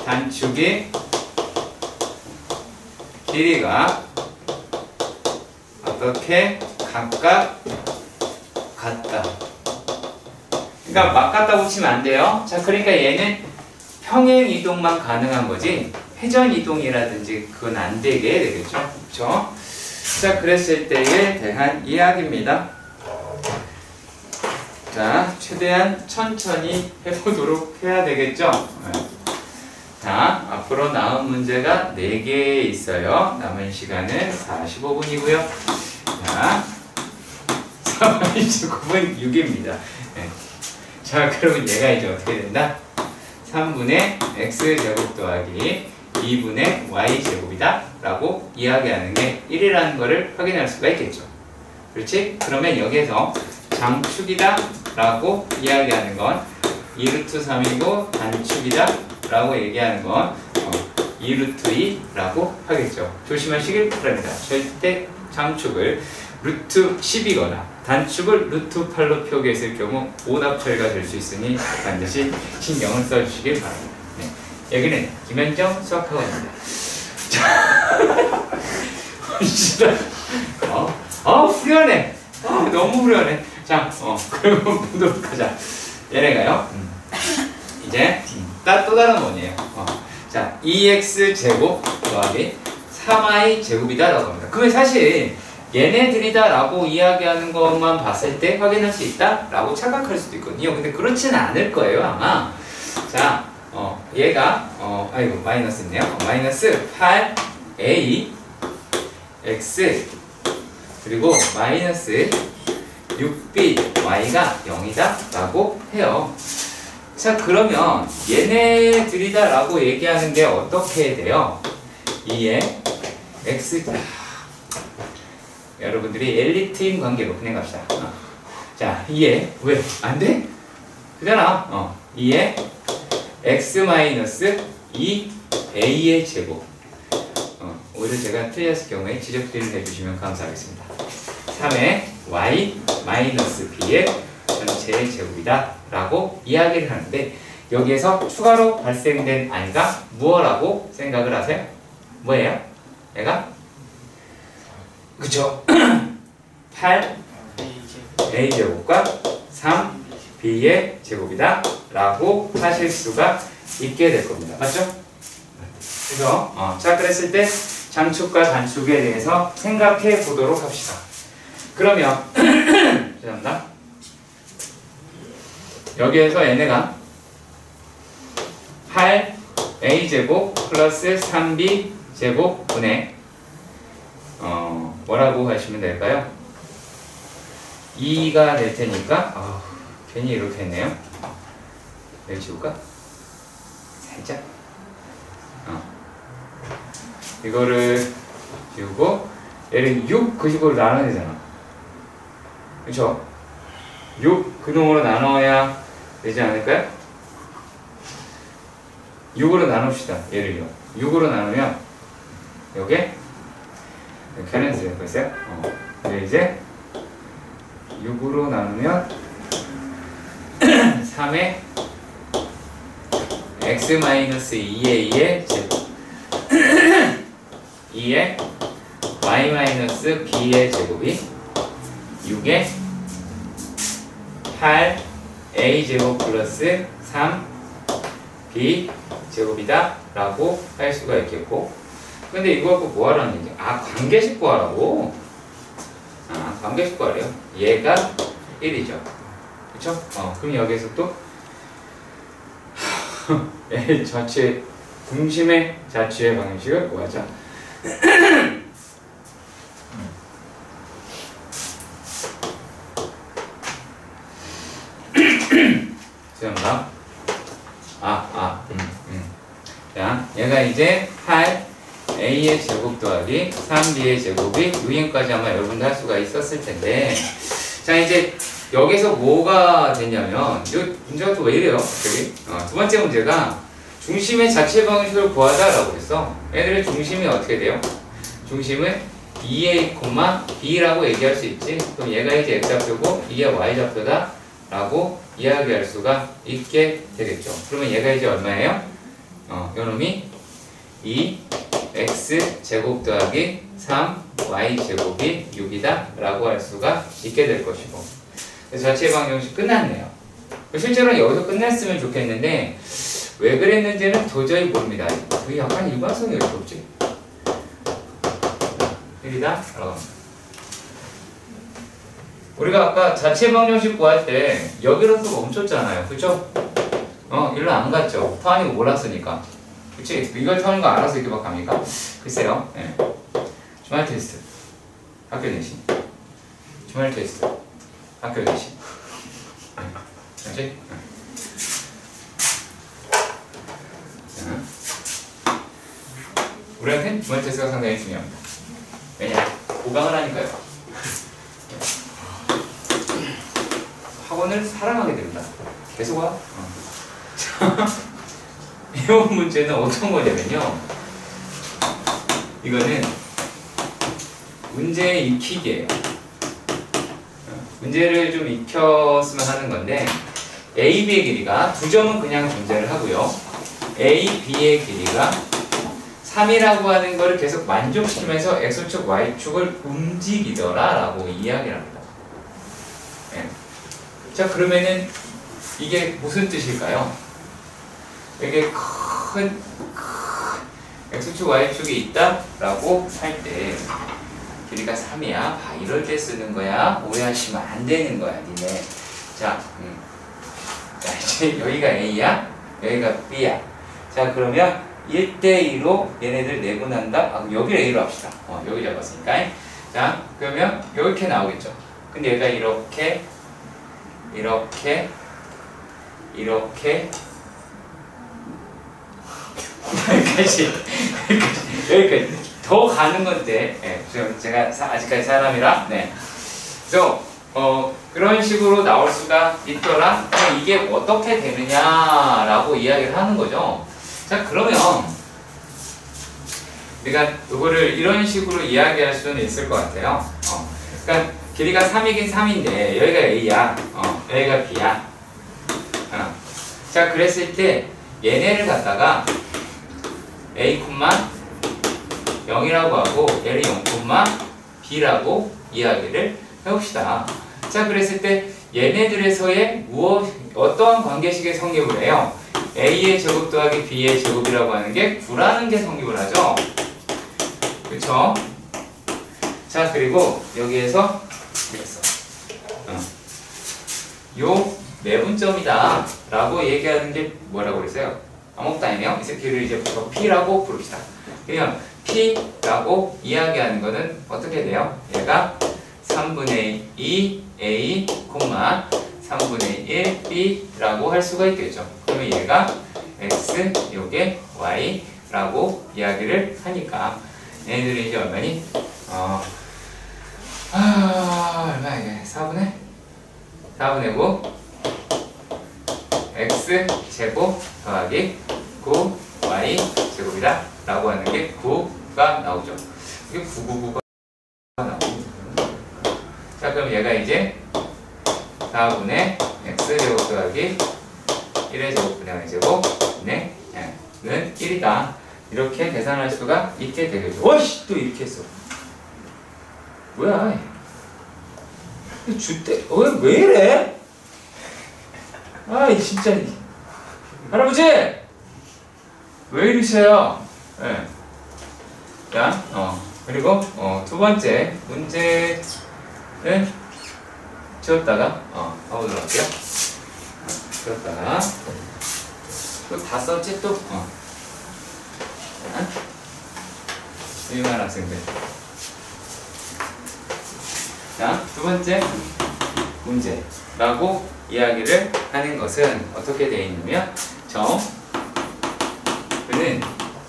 단축의 길이가 어떻게 각각 같다. 그러니까 막 갖다 붙이면 안 돼요. 자, 그러니까 얘는 평행 이동만 가능한 거지 회전 이동이라든지 그건 안 되게 되겠죠. 그렇죠? 자, 그랬을 때에 대한 이야기입니다. 자, 최대한 천천히 해보도록 해야 되겠죠. 자, 앞으로 나온 문제가 4개 있어요. 남은 시간은 45분이고요. 자, 49분 6입니다. 네. 자, 그러면 얘가 이제 어떻게 된다? 3분의 x제곱 더하기 2분의 y제곱이다 라고 이야기하는 게 1이라는 거를 확인할 수가 있겠죠. 그렇지? 그러면 여기에서 장축이다 라고 이야기하는 건 2루트 3이고 단축이다 라고 얘기하는 건 2루트 2라고 하겠죠. 조심하시길 바랍니다. 절대 장축을 루트 10이거나 단축을 루트 8로 표기했을 경우 오답 처리가 될 수 있으니 반드시 신경을 써주시길 바랍니다. 네. 여기는 김현정 수학학원입니다. 진짜 후련해. 너무 후련해. 자, 그러면 보도록 하자. 얘네가요. 이제 또 다른 원이에요. 자, 2x제곱 더하기 3y제곱이다 라고 합니다. 그러면 사실 얘네들이다 라고 이야기하는 것만 봤을 때 확인할 수 있다 라고 착각할 수도 있거든요. 근데 그렇지는 않을 거예요 아마. 자, 얘가 아이고 마이너스네요. 마이너스 8a x 그리고 마이너스 6b y가 0이다 라고 해요. 자, 그러면 얘네들이다 라고 얘기하는 게 어떻게 돼요? 2의 x 여러분들이 엘리트인 관계로 그냥 갑시다. 자, 2의 왜? 안 돼? 그잖아. 2의 x 마이너스 2a의 제곱. 오히려 제가 틀렸을 경우에 지적들을 해주시면 감사하겠습니다. 3의 y 마이너스 b의 전체의 제곱이다 라고 이야기를 하는데, 여기에서 추가로 발생된 i가 무엇라고 생각을 하세요? 뭐예요? 얘가? 그쵸? 8 a제곱과 3 b의 제곱이다 라고 하실 수가 있게 될 겁니다. 맞죠? 그래서 자 그랬을 때 장축과 단축에 대해서 생각해 보도록 합시다. 그러면 죄송합니다. 여기에서 얘네가 8a제곱 플러스 3b제곱 분의 뭐라고 하시면 될까요? 2가 될 테니까 괜히 이렇게 했네요. 여기 지울까? 살짝 이거를 지우고 얘를 6 그 식으로 나눠야 되잖아. 그쵸? 6 그 놈으로 나눠야 되지 않을까요? 6으로 나눕시다. 얘를요. 6으로 나누면 요게 밸런스 됐어요? 근데 이제 6으로 나누면 3의 x-2a의 제곱 2의 y-b의 제곱이 6의 8a제곱 플러스 3b 제곱이다 라고 할 수가 있겠고, 근데 이거 갖고 뭐 하라는 얘기야? 관계식 구하라고? 관계식 구하래요. 얘가 1이죠. 그쵸? 그럼 여기에서 또 자체 중심의 자취의 방정식을 구하자. 죄송합니다. 자, 얘가 이제 8a의 제곱 더하기 3b의 제곱이 6인까지 아마 여러분도 할 수가 있었을 텐데, 자 이제 여기서 뭐가 됐냐면, 이 문제가 또 왜 이래요? 갑자기? 두 번째 문제가 중심의 자체 방정식을 구하자라고 했어. 얘들의 중심이 어떻게 돼요? 중심은 2a, b라고 얘기할 수 있지. 그럼 얘가 이제 x좌표고 이게 y좌표다 라고 이야기할 수가 있게 되겠죠. 그러면 얘가 이제 얼마예요? 요놈이 2x 제곱 더하기 3y제곱이 6이다 라고 할 수가 있게 될 것이고, 그래서 자체 방정식 끝났네요. 실제로는 여기서 끝냈으면 좋겠는데 왜 그랬는지는 도저히 모릅니다. 그게 약간 일관성이 왜 이렇게 없지? 1이다? 라고 합니다. 우리가 아까 자체 방정식 구할 때 여기로서 멈췄잖아요. 그쵸? 일로 안 갔죠. 터하니가 몰랐으니까. 그치? 이걸 터하니가 알아서 이렇게 막 갑니까? 글쎄요. 네. 주말 테스트. 학교 내신. 주말 테스트. 학교 내신. 그치? 우리한테는 주말 테스트가 상당히 중요합니다. 왜냐? 보강을 하니까요. 학원을 사랑하게 됩니다. 계속 와. 이번 문제는 어떤 거냐면요. 이거는 문제 익히기예요. 문제를 좀 익혔으면 하는 건데, A, B의 길이가 두 점은 그냥 존재를 하고요. A, B의 길이가 3이라고 하는 거를 계속 만족시키면서 X축, Y축을 움직이더라 라고 이야기를 합니다. 네. 자, 그러면은 이게 무슨 뜻일까요? 이게 큰 X축, Y축이 있다 라고 할 때 길이가 3이야. 이럴 때 쓰는 거야. 오해하시면 안 되는 거야, 니네. 자, 자, 이제 여기가 A야. 여기가 B야. 자, 그러면 1대2로 얘네들 내분한다? 여기를 A로 합시다. 여기 잡았으니까. 자, 그러면 이렇게 나오겠죠. 근데 얘가 이렇게 여기까지 더 가는 건데, 제가 아직까지 사람이라, 그래서 그런 식으로 나올 수가 있더라. 그럼 이게 어떻게 되느냐라고 이야기를 하는 거죠. 자, 그러면 우리가 이거를 이런 식으로 이야기할 수는 있을 것 같아요. 그러니까 길이가 3이긴 3인데 여기가 A야, 여기가 B야. 자, 그랬을 때 얘네를 갖다가 A, 0이라고 하고 얘를 0, B라고 이야기를 해봅시다. 자, 그랬을 때 얘네들에서의 어떠한 관계식의 성립을 해요? A의 제곱 더하기 B의 제곱이라고 하는 게 9라는 게 성립을 하죠. 그쵸? 자, 그리고 여기에서 요 매분점이다 라고 얘기하는 게 뭐라고 그랬어요? 아무것도 아니네요. 이 새끼를 이제 P라고 부릅시다. 그러면 P라고 이야기하는 거는 어떻게 돼요? 얘가 3분의 2 A, 3분의 1 B라고 할 수가 있겠죠. 그러면 얘가 X, 요게 Y라고 이야기를 하니까 얘네들이 이제 얼마니? 얼마 이게? 4분의 9 X 제곱 더하기 9 Y 제곱이다 라고 하는 게 9가 나오죠. 이게 999가 나오죠. 자, 그럼 얘가 이제 4분의 X 제곱 더하기 1의 제곱 분의 Y 제곱은 1이다. 이렇게 계산할 수가 있게 되겠죠. 어이씨! 또 이렇게 했어. 뭐야? 주대, 왜 이래? 아이, 진짜. 할아버지! 왜 이러셔요? 네. 자, 그리고, 두 번째 문제는 지웠다가, 가보도록 할게요. 지웠다가, 또 다 썼지, 또? 유명한 학생들. 자, 두 번째 문제라고 이야기를 하는 것은 어떻게 되어 있냐면 그는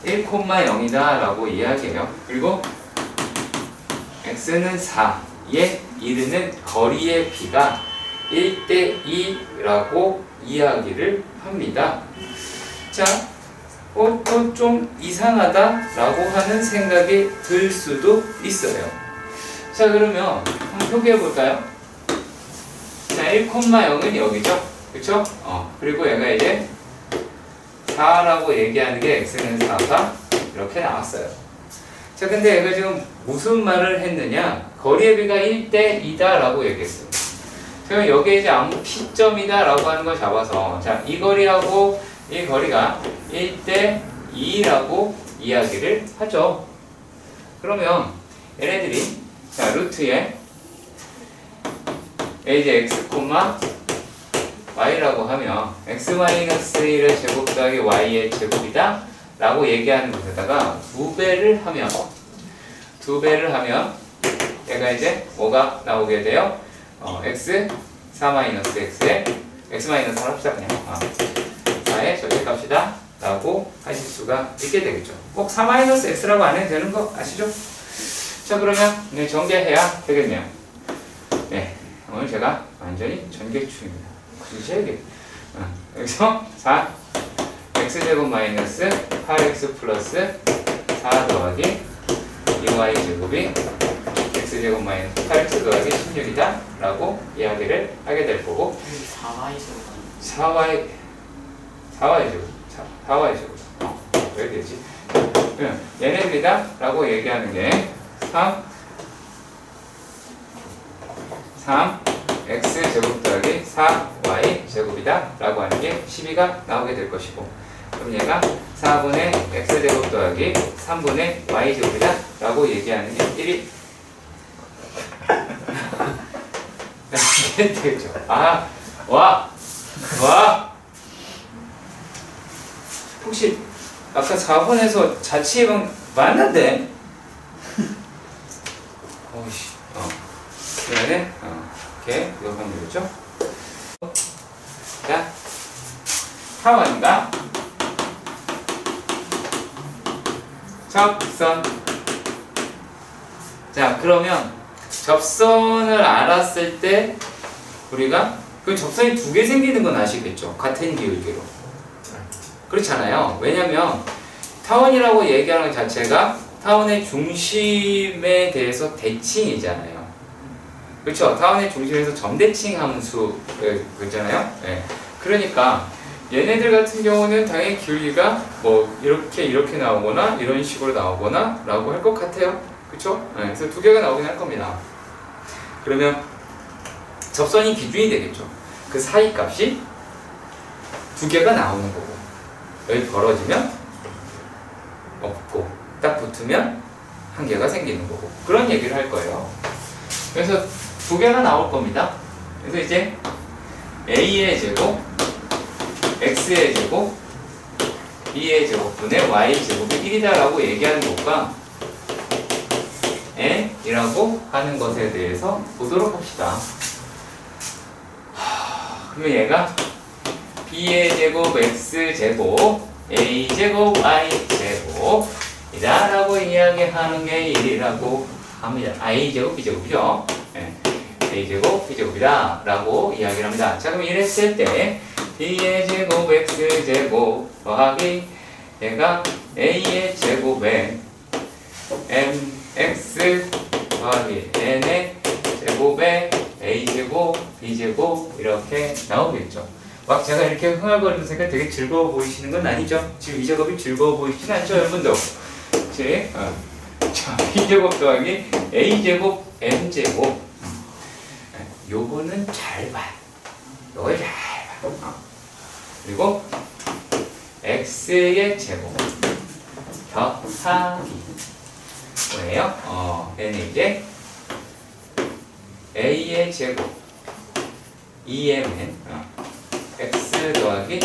1,0이다 라고 이야기해요. 그리고 x는 4에 이르는 거리의 비가 1대 2라고 이야기를 합니다. 자, 또 좀 이상하다라고 하는 생각이 들 수도 있어요. 자, 그러면 한번 표기해 볼까요? 자, 1,0은 여기죠? 그쵸? 그리고 얘가 이제 4라고 얘기하는 게 x는 4가 이렇게 나왔어요. 자, 근데 얘가 지금 무슨 말을 했느냐? 거리의 비가 1대 2다 라고 얘기했어요. 그럼 여기에 이제 아무 P점이다 라고 하는 걸 잡아서, 자, 이 거리하고 이 거리가 1대 2라고 이야기를 하죠. 그러면 얘네들이, 자, 루트에 이제 x, y라고 하면 x-1의 제곱 더하기 y의 제곱이다 라고 얘기하는 것에다가 두 배를 하면 얘가 이제 뭐가 나오게 돼요? x 4-x에 x-4를 합시다. 그냥 4의 절대값이다 라고 하실 수가 있게 되겠죠. 꼭 4-x라고 안 해도 되는 거 아시죠? 자, 그러면 전개해야 되겠네요. 네, 오늘 제가 완전히 전개충입니다. 그러셔야겠. 여기서 4 x제곱 마이너스 8x 플러스 4 더하기 2y 제곱이 x제곱 마이너스 8x 더하기 16이다 라고 이야기를 하게 될 거고, 4y 제곱 왜 되지? 얘네들이다 라고 얘기하는 게 3 x 제곱 더하기 4y 제곱이다 라고 하는 게 12가 나오게 될 것이고, 그럼 얘가 4분의 x 제곱 더하기 3분의 y 제곱이다 라고 얘기하는 게 1이 이게 되겠죠. 혹시 아까 4번에서 자취 예방 맞는데? 그러면은 이렇게 이거 하면 되겠죠? 자, 타원과 접선. 자, 그러면 접선을 알았을 때 우리가 그 접선이 두 개 생기는 건 아시겠죠? 같은 기울기로. 그렇잖아요. 왜냐면 타원이라고 얘기하는 것 자체가 타원의 중심에 대해서 대칭이잖아요. 그렇죠? 타원의 중심에서 점대칭 함수 그잖아요. 네. 그러니까 얘네들 같은 경우는 당연히 기울기가 뭐 이렇게 나오거나 이런 식으로 나오거나 라고 할 것 같아요. 그렇죠? 네. 그래서 두 개가 나오긴 할 겁니다. 그러면 접선이 기준이 되겠죠. 그 사이 값이 두 개가 나오는 거고, 여기 벌어지면 없고 딱 붙으면 한 개가 생기는 거고, 그런 얘기를 할 거예요. 그래서 두 개가 나올 겁니다. 그래서 이제 a의 제곱, x의 제곱, b의 제곱분의 y 제곱이 1이다라고 얘기하는 것과 n이라고 하는 것에 대해서 보도록 합시다. 그러면 얘가 b의 제곱, x 제곱, a 제곱, y 제곱 이다 라고 이야기하는 게 1이라고 합니다. a 제곱, b 제곱이죠. a 제곱, b 제곱이다 라고 이야기를 합니다. 자, 그럼 이랬을 때 b의 제곱, x 제곱 더하기 얘가 a의 제곱에 mx 더하기 n의 제곱에 a제곱, b제곱 이렇게 나오겠죠. 막 제가 이렇게 흥얼거리면서 되게 즐거워 보이시는 건 아니죠? 지금 이 작업이 즐거워 보이시진 않죠, 여러분도? 그치? 자, b제곱 더하기 a제곱, m제곱 요거는 잘 봐. 요걸 잘 봐. 그리고 x의 제곱 더하기 뭐예요? 얘는 이제 a의 제곱 2mn x 더하기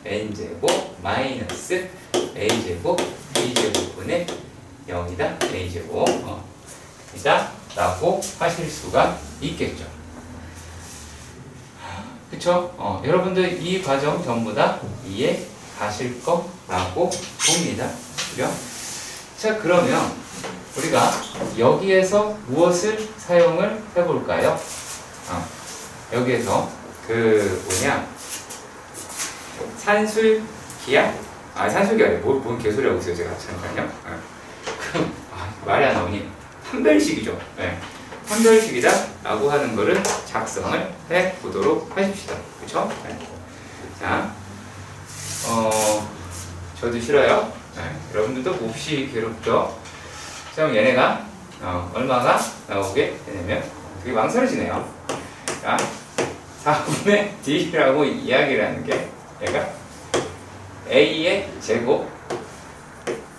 n제곱 마이너스 a제곱 b제곱분의 0이다 a제곱 이다 라고 하실 수가 있겠죠. 그쵸? 여러분들 이 과정 전부 다 이해 가실 거라고 봅니다. 그죠? 자, 그러면 우리가 여기에서 무엇을 사용을 해볼까요? 여기에서 산술기약? 산술기 아니에요. 뭔 개소리 하고 있어요, 제가. 잠깐요. 그럼, 말이 안 나오니. 판별식이죠. 네. 판별식이다 라고 하는 거를 작성을 해 보도록 하십시다. 그쵸? 네. 자, 저도 싫어요. 네. 여러분들도 몹시 괴롭죠? 자, 그럼 얘네가, 얼마가 나오게 되냐면, 되게 망설여지네요. 자, 4분의 d라고 이야기를 하는 게, 얘가 a의 제곱,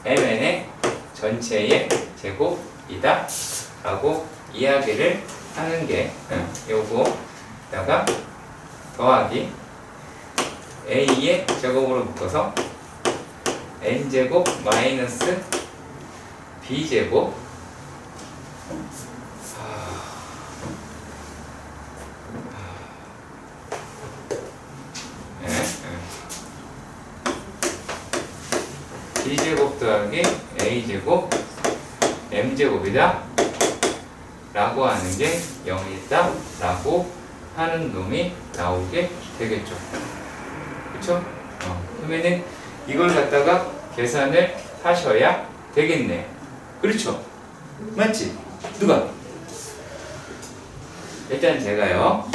mn의 전체의 제곱이다 라고 이야기를 하는 게 요거다가 더하기 a의 제곱으로 묶어서 n제곱 마이너스 b제곱 b제곱 더하기 a제곱 m제곱이다 라고 하는 게 0이다 라고 하는 놈이 나오게 되겠죠. 그쵸? 그러면은 이걸 갖다가 계산을 하셔야 되겠네. 그렇죠? 맞지? 누가? 일단 제가요.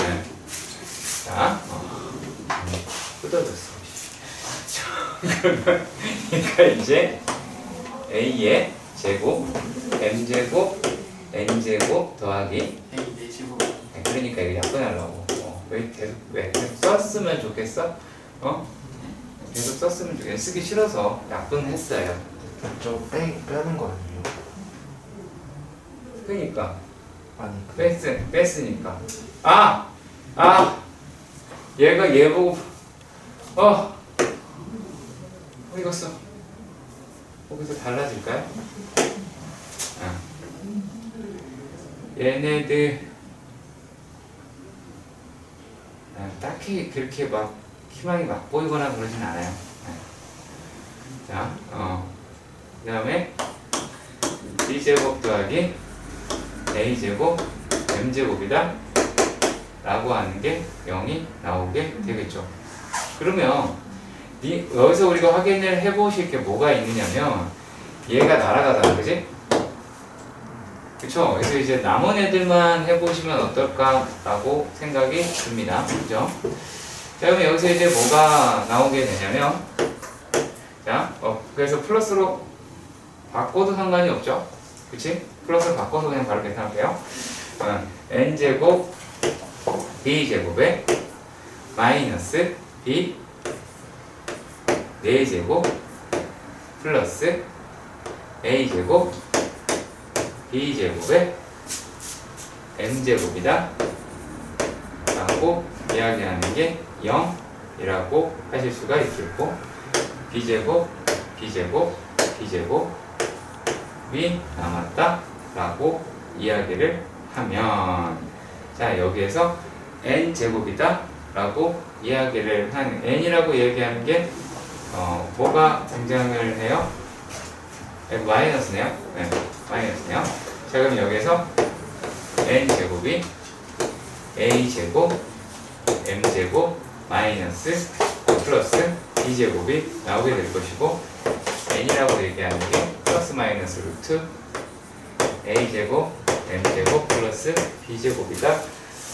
자, 뜯어졌어. 그러면 그러니까 이제 a의 제곱, m제곱, n제곱 더하기 A 내 제곱. 그러니까 이거 약분하려고. 왜 계속 썼으면 좋겠어? 계속 썼으면 좋겠어. 쓰기 싫어서 약분했어요. 저 빼는 거 아니에요? 그러니까 아니 뺐으니까. 얘가 얘 보고 어디 갔어? 거기서 달라질까요? 얘네들 딱히 그렇게 막 희망이 막 보이거나 그러진 않아요. 자, 그 다음에 b제곱 더하기 a제곱 m제곱이다 라고 하는 게 0이 나오게 되겠죠. 그러면 여기서 우리가 확인을 해보실 게 뭐가 있느냐면 얘가 날아가잖아, 그지? 그쵸? 그래서 이제 남은 애들만 해보시면 어떨까라고 생각이 듭니다. 그죠? 자, 그러면 여기서 이제 뭐가 나오게 되냐면, 자, 그래서 플러스로 바꿔도 상관이 없죠? 그치? 플러스로 바꿔서 그냥 바로 계산할게요. n제곱 b제곱에 마이너스 b 4제곱 플러스 a제곱 b제곱에 m제곱이다 라고 이야기하는 게 0이라고 하실 수가 있겠고, b제곱 b제곱이 남았다 라고 이야기를 하면, 자 여기에서 n제곱이다 라고 이야기를 하는, n이라고 얘기하는 게 뭐가 등장을 해요? 마이너스네요. 네, 마이너스네요. 자 그럼 여기에서 n제곱이 a제곱 m제곱 마이너스 플러스 b제곱이 나오게 될 것이고, n이라고 얘기하는 게 플러스 마이너스 루트 a제곱 m제곱 플러스 b제곱이다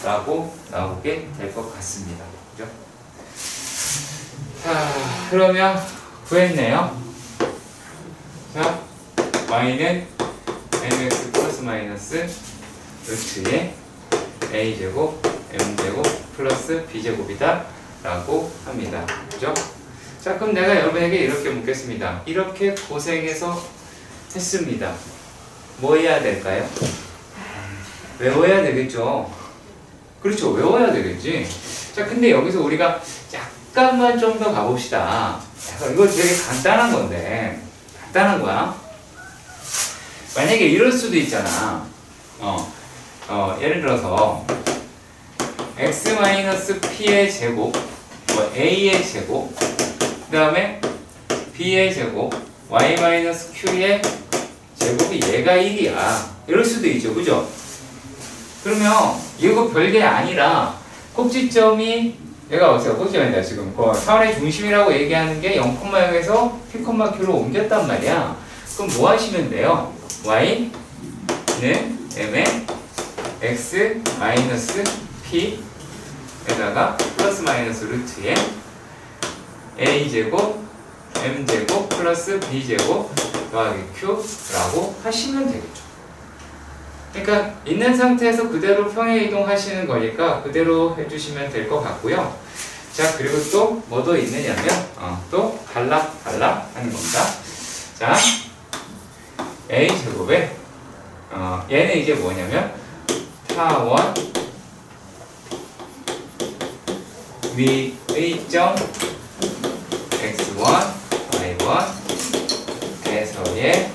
라고 나오게 될 것 같습니다. 그죠? 자 그러면 구했네요. 자 y는 mx 플러스 마이너스 루트에 a제곱 m제곱 플러스 b제곱이다 라고 합니다. 그죠? 자 그럼 내가 여러분에게 이렇게 묻겠습니다. 이렇게 고생해서 했습니다. 뭐 해야 될까요? 외워야 되겠죠. 그렇죠, 외워야 되겠지. 자 근데 여기서 우리가 약간만 좀 더 가봅시다. 이거 되게 간단한 건데, 간단한 거야. 만약에 이럴 수도 있잖아. 예를 들어서 x-p의 제곱, a의 제곱, 그 다음에 b의 제곱, y-q의 제곱이 얘가 1이야. 이럴 수도 있죠, 그죠? 그러면 이거 별게 아니라 꼭지점이, 얘가 어디서 꼭지점이 아니라 지금 사원의 중심이라고 얘기하는 게 0,0에서 p,q로 옮겼단 말이야. 그럼 뭐 하시면 돼요? y는 m에 x 마이너스 p에다가 플러스 마이너스 루트에 a제곱 m제곱 플러스 b제곱 더하기 q라고 하시면 되겠죠. 그러니까 있는 상태에서 그대로 평행 이동하시는 거니까 그대로 해주시면 될 것 같고요. 자 그리고 또 뭐 더 있느냐면 또 하는 겁니다. 자 a제곱에 얘는 이제 뭐냐면 타원 위의 점 x1, y1에서의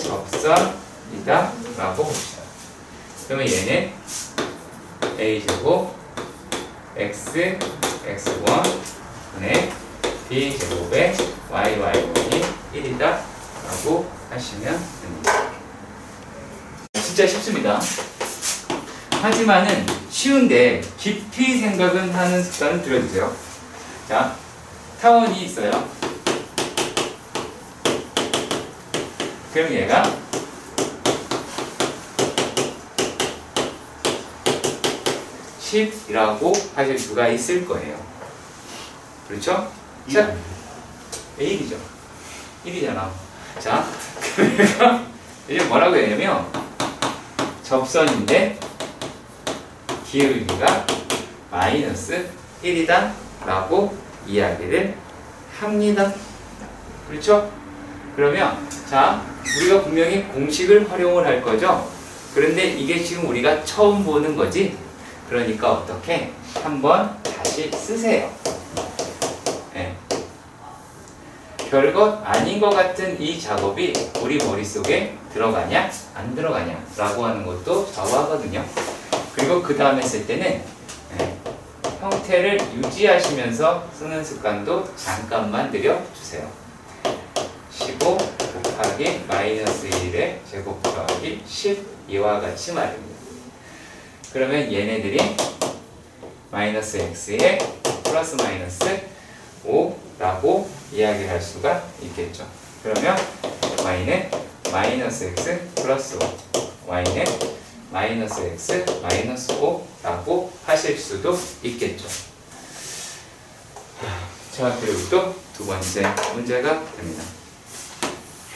접선이다 라고 봅시다. 그러면 얘는 a제곱 x, x1에 b제곱에 y1이 1이다 라고 하시면 됩니다. 진짜 쉽습니다. 하지만은 쉬운데 깊이 생각은 하는 습관을 들여주세요. 자, 타원이 있어요. 그럼 얘가 이라고 하실 수가 있을 거예요. 그렇죠? 자, A1이죠. 1이잖아. 자, 그러니까 이제 뭐라고 했냐면 접선인데 기울기가 마이너스 1이다 라고 이야기를 합니다. 그렇죠? 그러면 자, 우리가 분명히 공식을 활용을 할 거죠. 그런데 이게 지금 우리가 처음 보는 거지. 그러니까 어떻게 한번 다시 쓰세요. 네. 별것 아닌 것 같은 이 작업이 우리 머릿속에 들어가냐 안 들어가냐 라고 하는 것도 좌우하거든요. 그리고 그 다음에 쓸 때는 형태를 유지하시면서 쓰는 습관도 잠깐만 들여주세요. 15 곱하기 마이너스 1의 제곱 더하기 12와 같이 말입니다. 그러면 얘네들이 마이너스 x에 플러스 마이너스 5라고 이야기를 할 수가 있겠죠. 그러면 y는 마이너스 x 플러스 5, y는 마이너스 x 마이너스 5라고 하실 수도 있겠죠. 자, 그리고 또 두 번째 문제가 됩니다.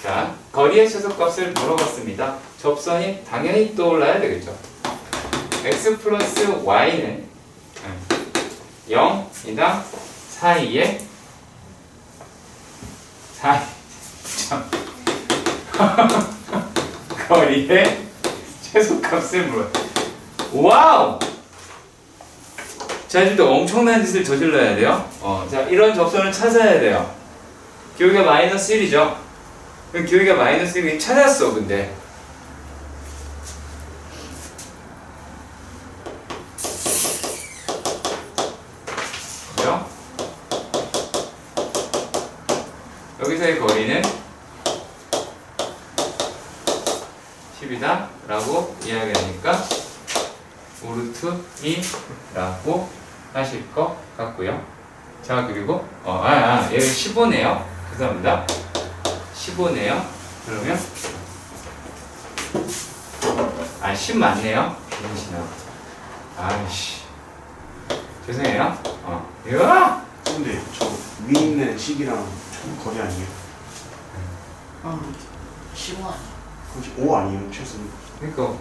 자, 거리의 최소값을 물어봤습니다. 접선이 당연히 떠올라야 되겠죠. x 플러스 y는 0이다 사이에 거리의 최소값을 물어. 와우! 자, 이제 또 엄청난 짓을 저질러야 돼요. 자, 이런 접선을 찾아야 돼요. 기울기가 마이너스 1이죠. 기울기가 마이너스 1이 찾았어, 근데. 그죠? 여기서의 거리는 10이다 라고 이야기하니까 5루트 2라고 하실 것 같고요. 자, 그리고 여기 15네요. 죄송합니다. 15네요. 그러면 10 맞네요. 비니시나. 아이씨. 죄송해요. 이거. 근데 저 위 있는 식이랑 거리 아니에요? 15 아니야? 그럼 5 아니에요? 최소. 그러니까 5.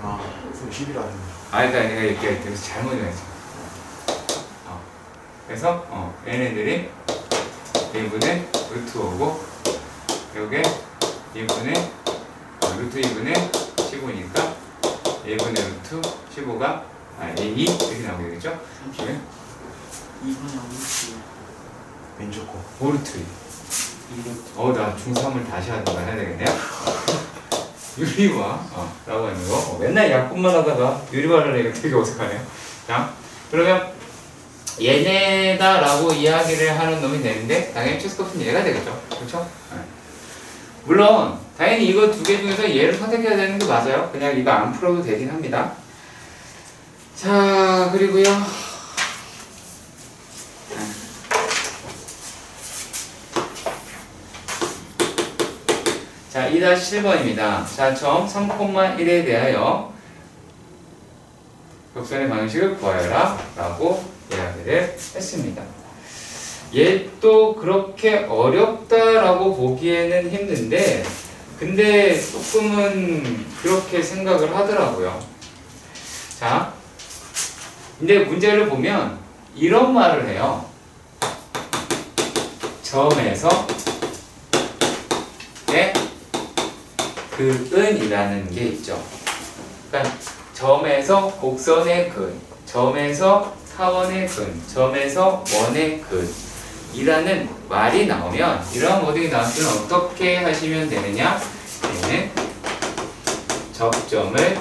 그럼 10이라 그러니까 내가 이렇게 여기서 잘못 이해했어. 그래서 얘네들이 1분의 루트 5고 요게 1분의 루트 2분의 15니까 1분의 루트 15가 2 이렇게 나오게 되겠죠? 2분의 5루트 왼쪽 거. 5루트 2. 2루트 나 중3을 다시 하든가 해야 되겠네요. 유리화 라고 하는 거. 맨날 약분만 하다가 유리화를 내가 되게 어색하네요. 자, 그러면 얘네다 라고 이야기를 하는 놈이 되는데 당연히 최소값은 얘가 되겠죠. 그렇죠? 물론 당연히 이거 두 개 중에서 얘를 선택해야 되는 게 맞아요. 그냥 이거 안 풀어도 되긴 합니다. 자, 그리고요. 자, 2-7번입니다. 자, 처음 3,1에 대하여 곡선의 방식을 구하여라 라고 이야기를 했습니다. 얘도 그렇게 어렵다라고 보기에는 힘든데 근데 조금은 그렇게 생각을 하더라고요. 자, 근데 문제를 보면 이런 말을 해요. 점에서 근이라는 게 있죠. 그러니까 점에서 곡선의 근, 점에서 타원의 근, 점에서 원의 근 이라는 말이 나오면 이런 모델이 나왔을 때는 어떻게 하시면 되느냐? 얘는 접점을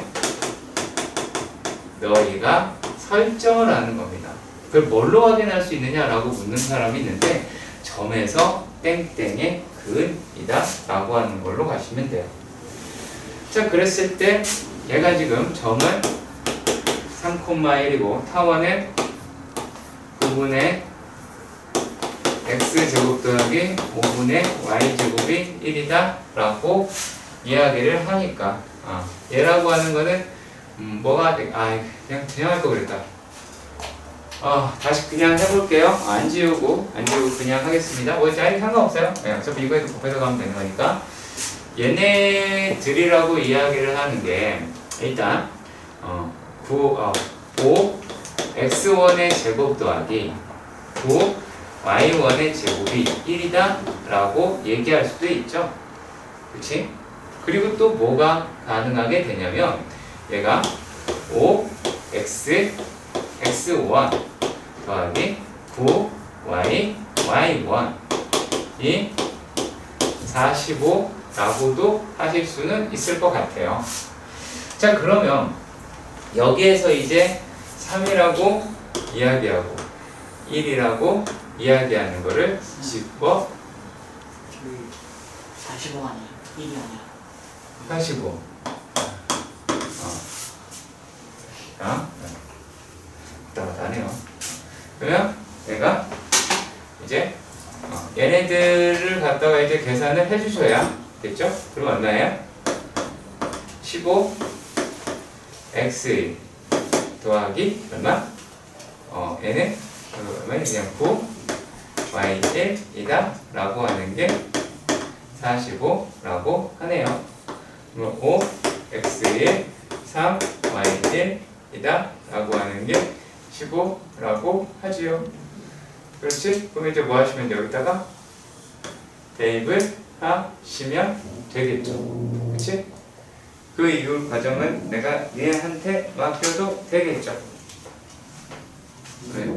너희가 설정을 하는 겁니다. 그걸 뭘로 확인할 수 있느냐라고 묻는 사람이 있는데 점에서 땡땡의 근이다 라고 하는 걸로 가시면 돼요. 자, 그랬을 때 얘가 지금 점을 3,1이고 타원은 9분의 x제곱 더하기 5분의 y제곱이 1이다 라고 이야기를 하니까 얘라고 하는 거는 뭐가 그냥 할 거 그랬다. 다시 그냥 해볼게요. 안 지우고 그냥 하겠습니다. 아니 상관없어요. 어차피 이거에도 곱해서 가면 되는 거니까. 얘네들이라고 이야기를 하는 게 일단 5x1의 제곱 더하기 9y1의 제곱이 1이다 라고 얘기할 수도 있죠. 그치? 그리고 또 뭐가 가능하게 되냐면 얘가 5x x1 더하기 9y y1이 45 라고도 하실 수는 있을 것 같아요. 자, 그러면 여기에서 이제 3이라고 이야기하고 1이라고 이야기하는 거를 집어 45가 아니야 1이 아니야 45 답답하네요. 그러면 내가 이제 얘네들을 갖다가 이제 계산을 해주셔야 됐죠? 그럼 얼마예요? 15 x 더하기 얼마? 얘는 얼마냐? 그냥 9 y1이다 라고 하는 게 45 라고 하네요. 그럼 5 x1 3y1이다 라고 하는 게 15라고 하지요. 그렇지? 그럼 이제 뭐 하시면 여기다가 대입을 하시면 되겠죠. 그렇지? 그 이후 과정은 내가 얘한테 맡겨도 되겠죠.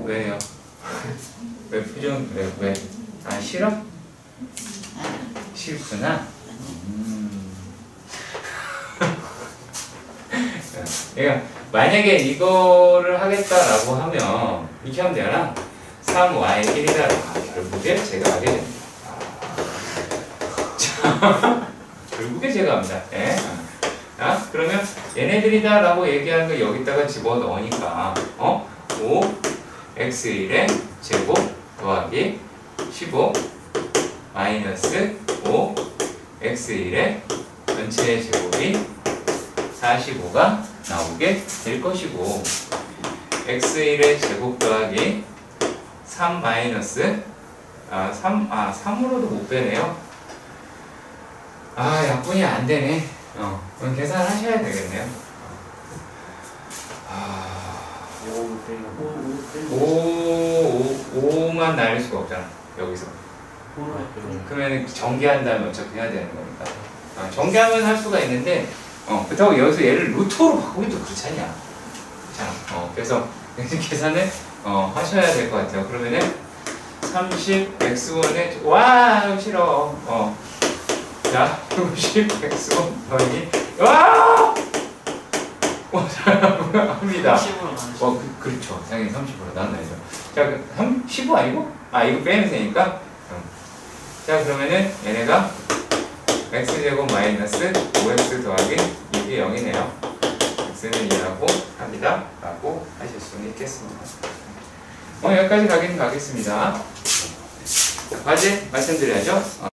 왜요? 왜 표정 왜? 아 싫어? 싫구나. 그러니까 만약에 이거를 하겠다라고 하면 이렇게 하면 되나? 3y1이다라고 결국에 제가 하게 됩니다. 자, 결국에 제가 합니다. 예? 자, 그러면 얘네들이다라고 얘기하는 거 여기다가 집어넣으니까 5x1의 제곱 더하기 15 마이너스 5x1의 전체의 제곱이 45가 나오게 될 것이고 x1의 제곱 더하기 3 마이너스 3으로도 못 빼네요. 약분이 안 되네. 그럼 계산하셔야 되겠네요. 5만 나눌 수가 없잖아 여기서. 그러면 정개한 다음에 어차피 해야 되는 거니까. 정개하면 할 수가 있는데 그렇다고 여기서 얘를 루트로 바꾸기도 그렇잖냐. 그래서 계산을 하셔야 될 것 같아요. 그러면은 30x1에 와 싫어. 자 60x1 더하기 와 합니다. 30으로 나누시면 그렇죠. 당연히 30으로 나눠야죠. 자 15 아니고? 이거 빼면 되니까. 자 그러면은 얘네가 x제곱 마이너스 5x 더하기 6이 0이네요. x는 2라고 합니다. 라고 하실 수 있겠습니다. 여기까지 가긴 가겠습니다. 과제 말씀드려야죠.